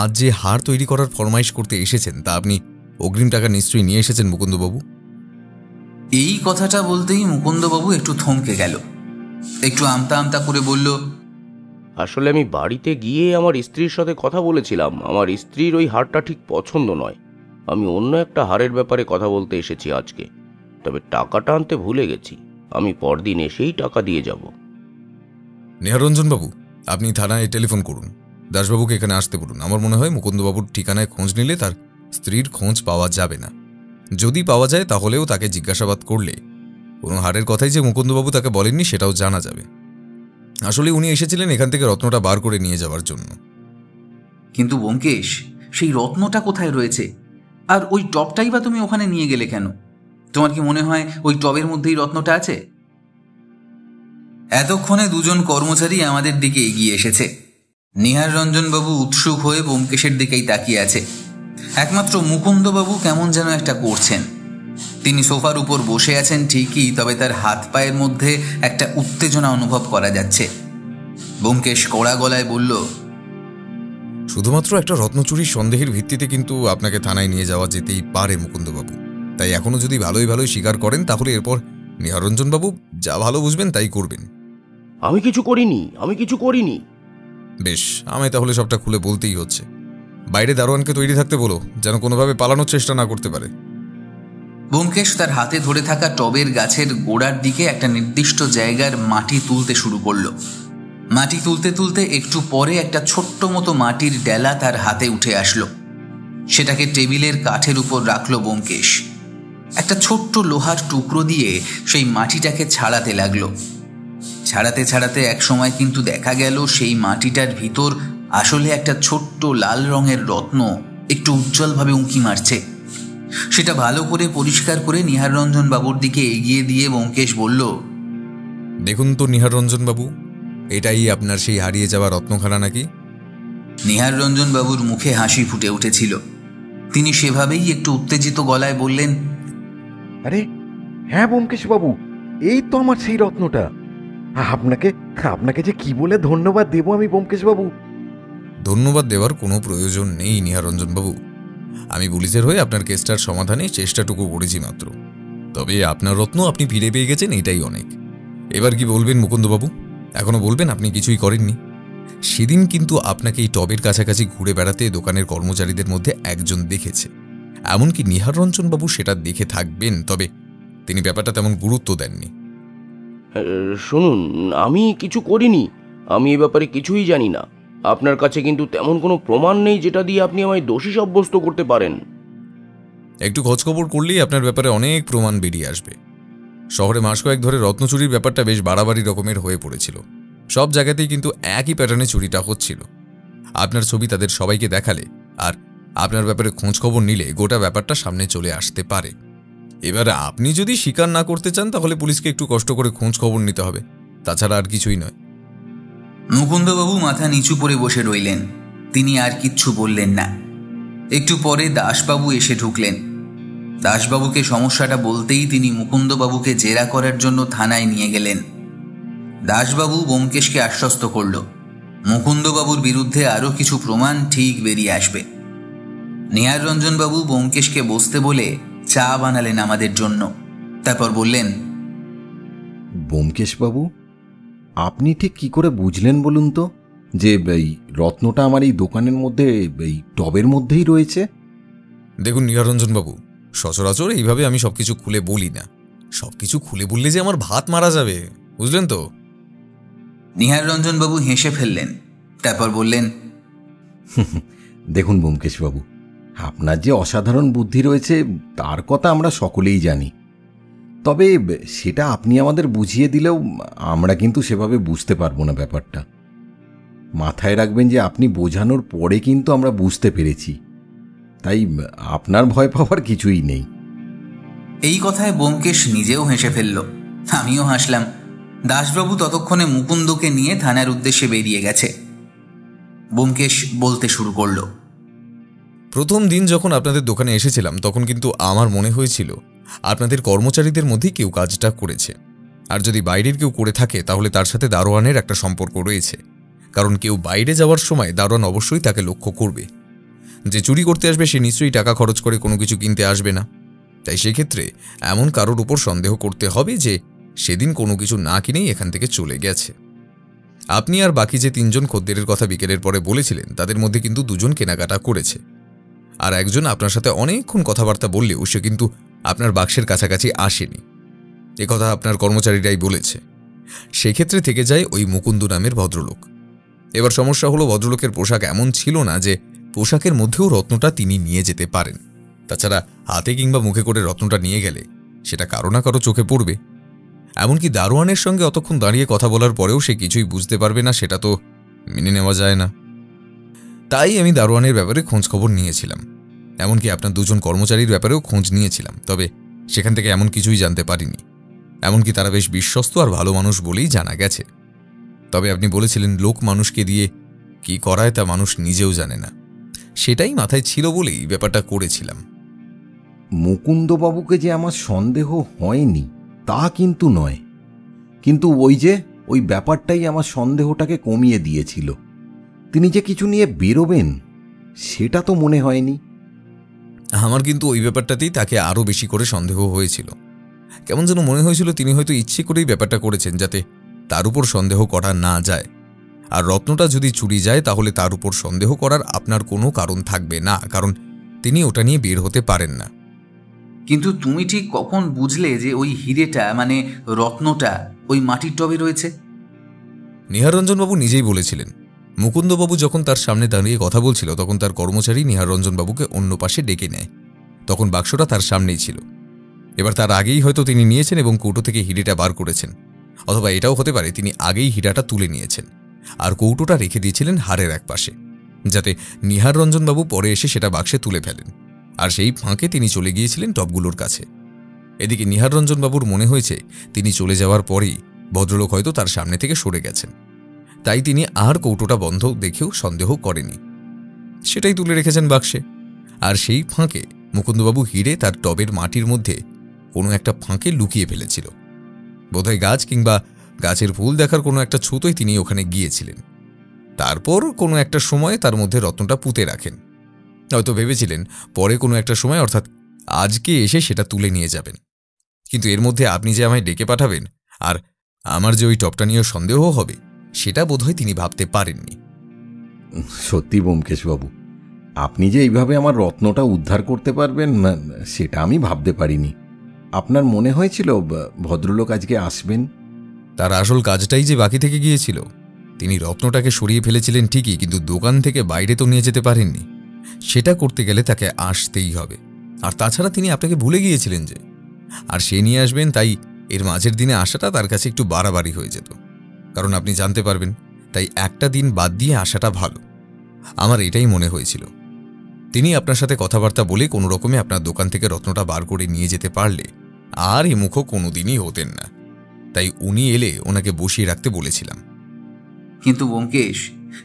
আজ যে হার তৈরি করার ফরমাইশ করতে এসেছেন তা আপনি অগ্রিম টাকা নিশ্চয়ই নিয়ে এসেছেন মুকুন্দবাবু? এই কথাটা বলতেই মুকুন্দবাবু একটু থমকে গেল, একটু আমতা আমতা করে বলল, আসলে আমি বাড়িতে গিয়ে আমার স্ত্রীর সাথে কথা বলেছিলাম। আমার স্ত্রীর ওই হারটা ঠিক পছন্দ নয়। আমি অন্য একটা হারের ব্যাপারে কথা বলতে এসেছি আজকে, তবে টাকাটা আনতে ভুলে গেছি। আমি পরদিন এসেই টাকা দিয়ে যাব। নিহারঞ্জন বাবু, আপনি থানায় টেলিফোন করুন, দাসবাবুকে এখানে আসতে বলুন। আমার মনে হয় মুকুন্দবাবুর ঠিকানায় খোঁজ নিলে তার স্ত্রীর খোঁজ পাওয়া যাবে না। যদি পাওয়া যায় তাহলেও তাকে জিজ্ঞাসাবাদ করলে কোনো হারের কথাই যে মুকুন্দবাবু তাকে বলেননি সেটাও জানা যাবে। আসলে উনি এসেছিলেন এখান থেকে রত্নটা বার করে নিয়ে যাওয়ার জন্য। কিন্তু ব্যোমকেশ, সেই রত্নটা কোথায় রয়েছে? আর ওই টবটাই বা তুমি ওখানে নিয়ে গেলে কেন? তোমার কি মনে হয় ওই টবের মধ্যেই রত্নটা আছে? এতক্ষণে দুজন কর্মচারী আমাদের দিকে এগিয়ে এসেছে। নিহাররঞ্জন বাবু উৎসুক হয়ে ব্যোমকেশের দিকেই তাকিয়ে আছে। একমাত্র মুকুন্দবাবু কেমন যেন একটা করছেন। তিনি সোফার উপর বসে আছেন ঠিকই, তবে তার হাত পায়ের মধ্যে একটা উত্তেজনা অনুভব করা যাচ্ছে। ব্যোমকেশ কড়া গলায় বলল, শুধুমাত্র একটা রত্নচুরির সন্দেহের ভিত্তিতে কিন্তু আপনাকে থানায় নিয়ে যাওয়া যেতেই পারে মুকুন্দবাবু। তাই এখনো যদি ভালোই ভালোই স্বীকার করেন তাহলে এরপর নিহারঞ্জনবাবু যা ভালো বুঝবেন তাই করবেন। আমি কিছু করিনি। বেশ, আমায় তাহলে সবটা খুলে বলতেই হচ্ছে। বাইরে দারোয়ানকে তৈরি থাকতে বলো, যেন কোনোভাবে পালানোর চেষ্টা না করতে পারে। ব্যোমকেশ তার হাতে ধরে থাকা টবের গাছের গোড়ার দিকে একটা নির্দিষ্ট জায়গার মাটি তুলতে শুরু করলো। মাটি তুলতে তুলতে একটু পরে একটা ছোট্ট মতো মাটির ডেলা তার হাতে উঠে আসলো। সেটাকে টেবিলের কাঠের উপর রাখলো ব্যোমকেশ। একটা ছোট্ট লোহার টুকরো দিয়ে সেই মাটিটাকে ছাড়াতে লাগলো। ছাড়াতে ছাড়াতে এক সময় কিন্তু দেখা গেল সেই মাটিটার ভিতর আসলে একটা ছোট্ট লাল রঙের রত্ন একটু উজ্জ্বলভাবে উঁকি মারছে। সেটা ভালো করে পরিষ্কার করে নিহাররঞ্জন বাবুর দিকে এগিয়ে দিয়ে ব্যোমকেশ বলল, দেখুন তো নিহাররঞ্জন বাবু, এটাই আপনার সেই হারিয়ে যাওয়া রত্নখানা নাকি? নিহাররঞ্জন বাবুর মুখে হাসি ফুটে উঠেছিল। তিনি সেভাবেই একটু উত্তেজিত গলায় বললেন, আরে হ্যাঁ ব্যোমকেশ বাবু, এই তো আমার সেই রত্নটা। আপনাকে যে কি বলে ধন্যবাদ দেব আমি ব্যোমকেশ বাবু। ধন্যবাদ দেওয়ার কোনো প্রয়োজন নেই নিহারঞ্জন বাবু। আমি পুলিশের হয়ে আপনার কেসটার সমাধানে চেষ্টাটুকু করেছি মাত্র। তবে আপনার রত্ন আপনি ফিরে পেয়ে গেছেন, এটাই অনেক। এবার কি বলবেন মুকুন্দবাবু? এখনো বলবেন আপনি কিছুই করেননি? সেদিন কিন্তু আপনাকে এই টবের কাছাকাছি ঘুরে বেড়াতে দোকানের কর্মচারীদের মধ্যে একজন দেখেছে। এমনকি নিহাররঞ্জন বাবু সেটা দেখে থাকবেন, তবে তিনি ব্যাপারটা তেমন গুরুত্ব দেননি। শুনুন, আমি কিছু করিনি। আমি এ ব্যাপারে কিছুই জানি না। আপনার কাছে কিন্তু তেমন কোনো প্রমাণ নেই যেটা দিয়ে আপনি আমায় দোষী সাব্যস্ত করতে পারেন। একটু খোঁজখবর করলেই আপনার ব্যাপারে অনেক প্রমাণ বেরিয়ে আসবে। শহরে মাস কয়েক ধরে রত্নচুরির ব্যাপারটা বেশ বাড়াবাড়ি রকমের হয়ে পড়েছিল। সব জায়গাতেই কিন্তু একই প্যাটার্নে চুরিটা হচ্ছিল। আপনার ছবি তাদের সবাইকে দেখালে আর আপনার ব্যাপারে খোঁজখবর নিলে গোটা ব্যাপারটা সামনে চলে আসতে পারে। এবার আপনি যদি স্বীকার না করতে চান তাহলে পুলিশকে একটু কষ্ট করে খোঁজ খবর নিতে হবে, তাছাড়া আর কিছুই নয়। মুকুন্দবাবু মাথা নিচু করে বসে রইলেন। তিনি আর কিচ্ছু বললেন না। একটু পরে দাসবাবু এসে ঢুকলেন। দাসবাবুকে সমস্যাটা বলতেই তিনি মুকুন্দবাবুকে জেরা করার জন্য থানায় নিয়ে গেলেন। দাসবাবু ব্যোমকেশকে আশ্বস্ত করল, মুকুন্দবাবুর বিরুদ্ধে আরও কিছু প্রমাণ ঠিক বেরিয়ে আসবে। নিহাররঞ্জনবাবু ব্যোমকেশকে বসতে বলে চা বানালেন আমাদের জন্য। তারপর বললেন, ব্যোমকেশ বাবু, আপনি ঠিক কি করে বুঝলেন বলুন তো যে এই রত্নটা আমার এই দোকানের মধ্যে এই টবের মধ্যেই রয়েছে? দেখুন নিহাররঞ্জন বাবু, সচরাচর এইভাবে আমি সবকিছু খুলে বলি না। সবকিছু খুলে বললে যে আমার ভাত মারা যাবে, বুঝলেন তো? নিহাররঞ্জনবাবু হেসে ফেললেন। তারপর বললেন, দেখুন ব্যোমকেশ বাবু, আপনার যে অসাধারণ বুদ্ধি রয়েছে তার কথা আমরা সকলেই জানি। তবে সেটা আপনি আমাদের বুঝিয়ে দিলেও আমরা কিন্তু সেভাবে বুঝতে পারবো না ব্যাপারটা। মাথায় রাখবেন যে আপনি বোঝানোর পরে কিন্তু আমরা বুঝতে পেরেছি, তাই আপনার ভয় পাওয়ার কিছুই নেই। এই কথায় ব্যোমকেশ নিজেও হেসে ফেলল। আমিও হাসলাম। দাসবাবু ততক্ষণে মুকুন্দকে নিয়ে থানার উদ্দেশ্যে বেরিয়ে গেছে। ব্যোমকেশ বলতে শুরু করল, প্রথম দিন যখন আপনাদের দোকানে এসেছিলাম তখন কিন্তু আমার মনে হয়েছিল আপনাদের কর্মচারীদের মধ্যেই কেউ কাজটা করেছে। আর যদি বাইরের কেউ করে থাকে তাহলে তার সাথে দারোয়ানের একটা সম্পর্ক রয়েছে, কারণ কেউ বাইরে যাওয়ার সময় দারোয়ান অবশ্যই তাকে লক্ষ্য করবে। যে চুরি করতে আসবে সে নিশ্চয়ই টাকা খরচ করে কোনো কিছু কিনতে আসবে না। তাই সেক্ষেত্রে এমন কারোর উপর সন্দেহ করতে হবে যে সেদিন কোনো কিছু না কিনেই এখান থেকে চলে গেছে। আপনি আর বাকি যে 3 জন খদ্দেরের কথা বিকেলের পরে বলেছিলেন তাদের মধ্যে কিন্তু 2 জন কেনাকাটা করেছে, আর একজন আপনার সাথে অনেকক্ষণ কথাবার্তা বললেও সে কিন্তু আপনার বাক্সের কাছাকাছি আসেনি। একথা আপনার কর্মচারীরাই বলেছে। সেক্ষেত্রে থেকে যায় ওই মুকুন্দ নামের ভদ্রলোক। এবার সমস্যা হলো, ভদ্রলোকের পোশাক এমন ছিল না যে পোশাকের মধ্যেও রত্নটা তিনি নিয়ে যেতে পারেন। তাছাড়া হাতে কিংবা মুখে করে রত্নটা নিয়ে গেলে সেটা কারো না কারো চোখে পড়বে। এমনকি দারোয়ানের সঙ্গে অতক্ষণ দাঁড়িয়ে কথা বলার পরেও সে কিছুই বুঝতে পারবে না, সেটা তো মেনে নেওয়া যায় না। তাই আমি দারোয়ানের ব্যাপারে খোঁজ খবর নিয়েছিলাম, এমনকি আপনার দুজন কর্মচারীর ব্যাপারেও খোঁজ নিয়েছিলাম, তবে সেখান থেকে এমন কিছুই জানতে পারিনি। এমনকি তারা বেশ বিশ্বস্ত আর ভালো মানুষ বলেই জানা গেছে। তবে আপনি বলেছিলেন লোক মানুষকে দিয়ে কি করায় তা মানুষ নিজেও জানে না, সেটাই মাথায় ছিল বলেই ব্যাপারটা করেছিলাম। মুকুন্দবাবুকে যে আমার সন্দেহ হয়নি তা কিন্তু নয়, কিন্তু ওই ব্যাপারটাই আমার সন্দেহটাকে কমিয়ে দিয়েছিল। তিনি যে কিছু নিয়ে বেরোবেন সেটা তো মনে হয়নি। আমার কিন্তু ওই ব্যাপারটাতেই তাকে আরও বেশি করে সন্দেহ হয়েছিল। কেমন যেন মনে হয়েছিল তিনি হয়তো ইচ্ছে করেই ব্যাপারটা করেছেন যাতে তার উপর সন্দেহ করা না যায়। আর রত্নটা যদি চুরি যায় তাহলে তার উপর সন্দেহ করার আপনার কোনো কারণ থাকবে না, কারণ তিনি ওটা নিয়ে বের হতে পারেন না। কিন্তু তুমি ঠিক কখন বুঝলে যে ওই হিরেটা মানে রত্নটা ওই মাটির টবে রয়েছে? নিহাররঞ্জনবাবু নিজেই বলেছিলেন। মুকুন্দবাবু যখন তার সামনে দাঁড়িয়ে কথা বলছিল তখন তার কর্মচারী নিহাররঞ্জনবাবুকে অন্য পাশে ডেকে নেয়। তখন বাক্সটা তার সামনেই ছিল। এবার তার আগেই হয়তো তিনি নিয়েছেন এবং কৌটো থেকে হিরেটা বার করেছেন, অথবা এটাও হতে পারে তিনি আগেই হীরাটা তুলে নিয়েছেন আর কৌটোটা রেখে দিয়েছিলেন হাড়ের এক পাশে, যাতে নিহাররঞ্জনবাবু পরে এসে সেটা বাক্সে তুলে ফেলেন। আর সেই ফাঁকে তিনি চলে গিয়েছিলেন টবগুলোর কাছে। এদিকে নিহাররঞ্জনবাবুর মনে হয়েছে তিনি চলে যাওয়ার পরেই ভদ্রলোক হয়তো তার সামনে থেকে সরে গেছেন, তাই তিনি আর কৌটোটা বন্ধ দেখেও সন্দেহ করেনি, সেটাই তুলে রেখেছেন বাক্সে। আর সেই ফাঁকে মুকুন্দবাবু হিরে তার টবের মাটির মধ্যে কোনো একটা ফাঁকে লুকিয়ে ফেলেছিল। বোধহয় গাছ কিংবা গাছের ফুল দেখার কোনো একটা ছুতোয় তিনি ওখানে গিয়েছিলেন। তারপর কোনো একটা সময় তার মধ্যে রত্নটা পুঁতে রাখেন। হয়তো ভেবেছিলেন পরে কোনো একটা সময়, অর্থাৎ আজকে এসে সেটা তুলে নিয়ে যাবেন। কিন্তু এর মধ্যে আপনি যে আমায় ডেকে পাঠাবেন আর আমার যে ওই টপটা নিয়েও সন্দেহ হবে, সেটা বোধহয় তিনি ভাবতে পারেননি। সত্যি ব্যোমকেশবাবু, আপনি যে এইভাবে আমার রত্নটা উদ্ধার করতে পারবেন সেটা আমি ভাবতে পারিনি। আপনার মনে হয়েছিল ভদ্রলোক আজকে আসবেন? তার আসল কাজটাই যে বাকি থেকে গিয়েছিল। তিনি রত্নটাকে সরিয়ে ফেলেছিলেন ঠিকই, কিন্তু দোকান থেকে বাইরে তো নিয়ে যেতে পারেননি। সেটা করতে গেলে তাকে আসতেই হবে। আর তাছাড়া তিনি আপনাকে ভুলে গিয়েছিলেন যে, আর সে নিয়ে আসবেন, তাই এর মাঝের দিনে আসাটা তার কাছে একটু বাড়াবাড়ি হয়ে যেত। কারণ আপনি জানতে পারবেন, তাই একটা দিন বাদ দিয়ে আসাটা ভালো। আমার এটাই মনে হয়েছিল। তিনি আপনার সাথে কথাবার্তা বলে কোনো রকমে আপনার দোকান থেকে রত্নটা বার করে নিয়ে যেতে পারলে আর এ মুখও কোনোদিনই হতেন না। তাই উনি এলে ওনাকে বসিয়ে রাখতে বলেছিলাম। কিন্তু ব্যোমকেশ,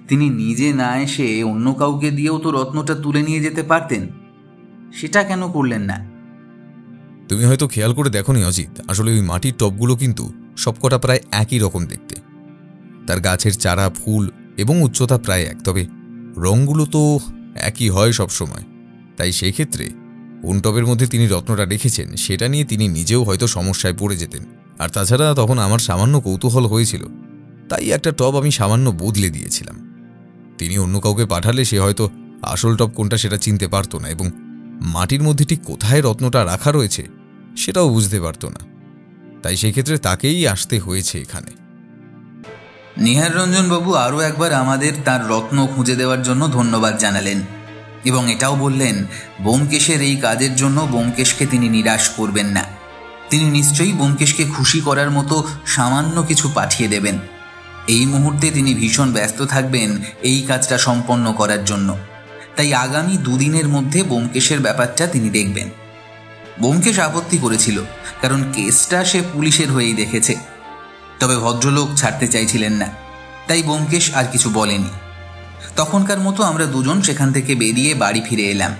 তিনি নিজে না এসে অন্য কাউকে দিয়েও তো রত্নটা তুলে নিয়ে যেতে পারতেন, সেটা কেন করলেন না? তুমি হয়তো খেয়াল করে দেখোনি অজিত, আসলে ওই মাটির টবগুলো কিন্তু সবকটা প্রায় একই রকম দেখতে। তার গাছের চারা, ফুল এবং উচ্চতা প্রায় এক, তবে রঙগুলো তো একই হয় সবসময়। তাই সেই ক্ষেত্রে কোন টবের মধ্যে তিনি রত্নটা রেখেছেন সেটা নিয়ে তিনি নিজেও হয়তো সমস্যায় পড়ে যেতেন। আর তাছাড়া তখন আমার সামান্য কৌতূহল হয়েছিল, তাই একটা টব আমি সামান্য বদলে দিয়েছিলাম। তিনি অন্য কাউকে পাঠালে সে হয়তো আসল টব কোনটা সেটা চিনতে পারত না, এবং মাটির মধ্যে ঠিক কোথায় রত্নটা রাখা রয়েছে সেটাও বুঝতে পারত না। তাই সেক্ষেত্রে তাকেই আসতে হয়েছে এখানে। নিহাররঞ্জনবাবু আরও একবার আমাদের তার রত্ন খুঁজে দেওয়ার জন্য ধন্যবাদ জানালেন এবং এটাও বললেন ব্যোমকেশের এই কাজের জন্য ব্যোমকেশকে তিনি নিরাশ করবেন না। তিনি নিশ্চয়ই ব্যোমকেশকে খুশি করার মতো সামান্য কিছু পাঠিয়ে দেবেন। এই মুহূর্তে তিনি ভীষণ ব্যস্ত থাকবেন এই কাজটা সম্পন্ন করার জন্য। তাই আগামী দুদিনের মধ্যে ব্যোমকেশের ব্যাপারটা তিনি দেখবেন। ব্যোমকেশ আপত্তি করেছিল, কারণ কেসটা সে পুলিশের হয়েই দেখেছে। তবে ভদ্রলোক ছাড়তে চাইছিলেন না, তাই ব্যোমকেশ আর কিছু বলেনি। তখনকার মতো আমরা দুজন সেখান থেকে বেরিয়ে বাড়ি ফিরে এলাম।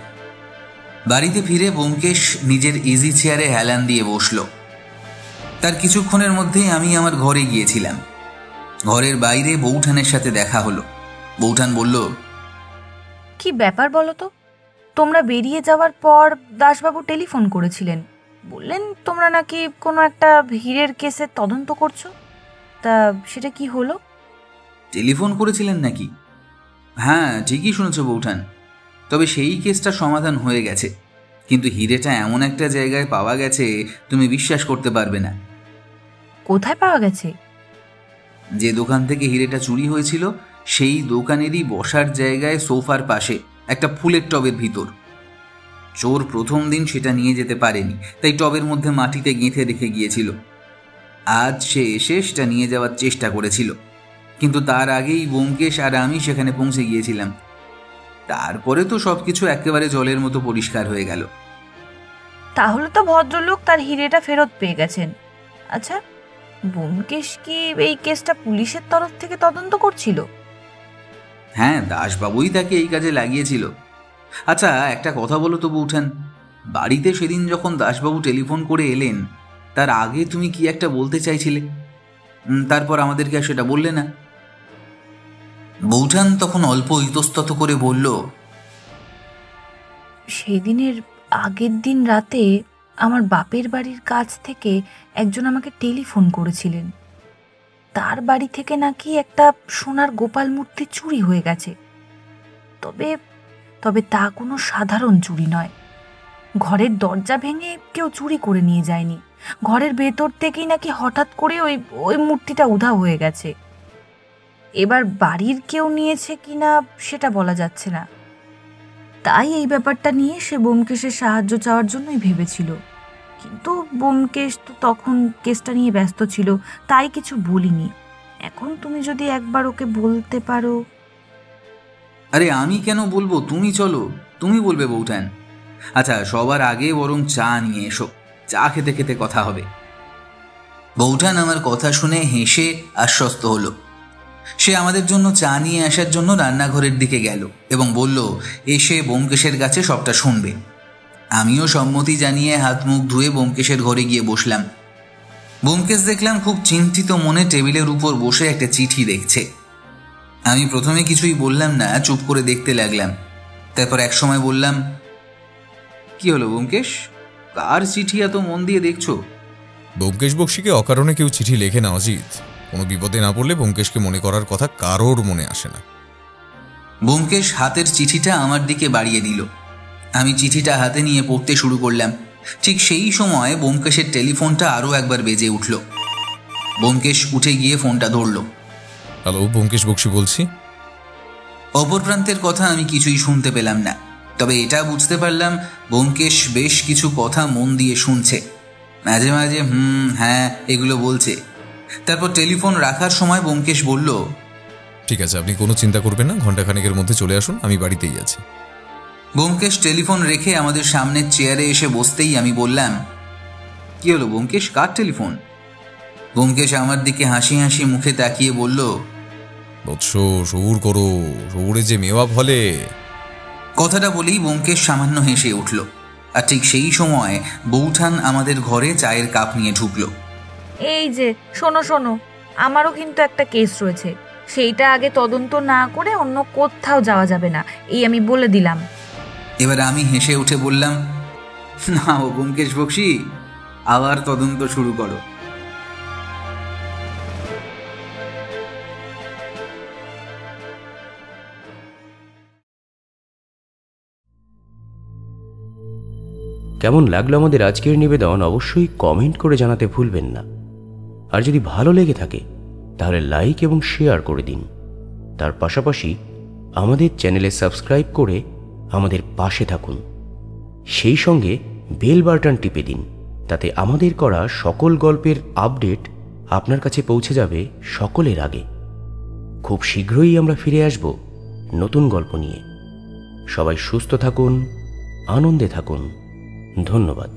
বাড়িতে ফিরে ব্যোমকেশ নিজের ইজি চেয়ারে হেলান দিয়ে বসল। তার কিছুক্ষণের মধ্যেই আমি আমার ঘরে গিয়েছিলাম। ঘরের বাইরে বৌঠানের সাথে দেখা হলো। বৌঠান বলল, কি ব্যাপার বলো তো? তোমরা বেরিয়ে যাওয়ার পর দাসবাবু টেলিফোন করেছিলেন, বললেন তোমরা নাকি কোনো একটা হীরের কেসের তদন্ত করছো। তা সেটা কি হলো? টেলিফোন করেছিলেন নাকি? হ্যাঁ, ঠিকই শুনেছো বৌঠান। তবে সেই কেসটা সমাধান হয়ে গেছে, কিন্তু হিরেটা এমন একটা জায়গায় পাওয়া গেছে তুমি বিশ্বাস করতে পারবে না। কোথায় পাওয়া গেছে? যে দোকান থেকে হিরেটা চুরি হয়েছিল সেই দোকানেরই বসার জায়গায় সোফার পাশে একটা ফুলের টবের ভিতর। চোর প্রথম দিন সেটা নিয়ে যেতে পারেনি, তাই টবের মধ্যে মাটিতে গেঁথে রেখে গিয়েছিল। আজ সে এসে সেটা নিয়ে যাওয়ার চেষ্টা করেছিল, কিন্তু তার আগেই ব্যোমকেশ আর আমি সেখানে পৌঁছে গিয়েছিলাম। তারপরে তো সবকিছু একেবারে জলের মতো পরিষ্কার হয়ে গেল। তাহলে তো ভদ্রলোক তার হিরেটা ফেরত পেয়ে গেছেন। আচ্ছা, ব্যোমকেশ কি এই কেসটা পুলিশের তরফ থেকে তদন্ত করছিল? হ্যাঁ, দাসবাবুই তাকে এই কাজে লাগিয়েছিল। আচ্ছা, একটা কথা বলো তো বৌঠান, বাড়িতে সেদিন যখন দাসবাবু টেলিফোন করে এলেন তার আগে তুমি কি একটা বলতে চাইছিলে, তারপর আমাদেরকে আর সেটা বললে না? বৌঠান তখন অল্প ইতস্তত করে বলল, সেদিনের আগের দিন রাতে আমার বাপের বাড়ির কাছ থেকে একজন আমাকে টেলিফোন করেছিলেন। তার বাড়ি থেকে নাকি একটা সোনার গোপাল মূর্তি চুরি হয়ে গেছে। তবে তবে তা কোনো সাধারণ চুরি নয়। ঘরের দরজা ভেঙে কেউ চুরি করে নিয়ে যায়নি। ঘরের ভেতর থেকেই নাকি হঠাৎ করে ওই মূর্তিটা উধাও হয়ে গেছে। এবার বাড়ির কেউ নিয়েছে কিনা সেটা বলা যাচ্ছে না। তাই এই ব্যাপারটা নিয়ে সে ব্যোমকেশের সাহায্য চাওয়ার জন্যই ভেবেছিল, কিন্তু ব্যোমকেশ তো তখন কেসটা নিয়ে ব্যস্ত ছিল, তাই কিছু বলিনি। এখন তুমি যদি একবার ওকে বলতে পারো। আরে আমি কেন বলবো, তুমি চলো, তুমি বলবে বৌঠান। আচ্ছা, সবার আগে বরং চা নিয়ে এসো, চা খেতে খেতে কথা হবে। বৌঠান আমার কথা শুনে হেসে আশ্বস্ত হলো। সে আমাদের জন্য চা নিয়ে আসার জন্য রান্নাঘরের দিকে গেল এবং বলল এসে ব্যোমকেশের কাছে সবটা শুনবে। আমিও সম্মতি জানিয়ে হাত মুখ ধুয়ে ব্যোমকেশের ঘরে গিয়ে বসলাম। ব্যোমকেশ দেখলাম খুব চিন্তিত মনে টেবিলের উপর বসে একটা চিঠি দেখছে। আমি প্রথমে কিছুই বললাম না, চুপ করে দেখতে লাগলাম। তারপর এক সময় বললাম, কি হলো ব্যোমকেশ, কার চিঠি এত মন দিয়ে দেখছো? ব্যোমকেশ বক্সিকে অকারণে কেউ চিঠি লেখে না অজিত। কোনো বিপদে না পড়লে ব্যোমকেশকে মনে করার কথা কারোর মনে আসে না। ব্যোমকেশ হাতের চিঠিটা আমার দিকে বাড়িয়ে দিল। আমি চিঠিটা হাতে নিয়ে পড়তে শুরু করলাম। ঠিক সেই সময় ব্যোমকেশের টেলিফোনটা আরও একবার বেজে উঠল। ব্যোমকেশ উঠে গিয়ে ফোনটা ধরল। হ্যালো, ব্যোমকেশ বক্সি বলছি। অপর প্রান্তের কথা আমি কিছুই শুনতে পেলাম না, তবে এটা বুঝতে পারলাম ব্যোমকেশ বেশ কিছু কথা মন দিয়ে শুনছে। মাঝে মাঝে হ্যাঁ এগুলো বলছে। তারপর টেলিফোন রাখার সময় ব্যোমকেশ বলল, ঠিক আছে, আপনি কোনো চিন্তা করবেন না, ঘন্টাখানেকের মধ্যে চলে আসুন, আমি বাড়িতেই আছি। ব্যোমকেশ টেলিফোন রেখে আমাদের সামনের চেয়ারে এসে বসতেই আমি বললাম, কি হলো ব্যোমকেশ, কার টেলিফোন? ব্যোমকেশ আমার দিকে হাসি হাসি মুখে তাকিয়ে বলল, বৎস, সবুর করো, সবুরে যে মেওয়া ফলে। কথাটা বলেই ব্যোমকেশ সামান্য হেসে উঠল। আর ঠিক সেই সময় বৌঠান আমাদের ঘরে চায়ের কাপ নিয়ে ঢুকলো। এই যে শোনো শোনো, আমারও কিন্তু একটা কেস রয়েছে, সেইটা আগে তদন্ত না করে অন্য কোথাও যাওয়া যাবে না, এই আমি বলে দিলাম। এবার আমি হেসে উঠে বললাম, না ও ব্যোমকেশ বক্সি, আবার তদন্ত শুরু করো। কেমন লাগলো আমাদের আজকের নিবেদন অবশ্যই কমেন্ট করে জানাতে ভুলবেন না। আর যদি ভালো লেগে থাকে তাহলে লাইক এবং শেয়ার করে দিন। তার পাশাপাশি আমাদের চ্যানেলে সাবস্ক্রাইব করে আমাদের পাশে থাকুন। সেই সঙ্গে বেল বাটন টিপে দিন, তাতে আমাদের করা সকল গল্পের আপডেট আপনার কাছে পৌঁছে যাবে সকলের আগে। খুব শীঘ্রই আমরা ফিরে আসব নতুন গল্প নিয়ে। সবাই সুস্থ থাকুন, আনন্দে থাকুন। ধন্যবাদ।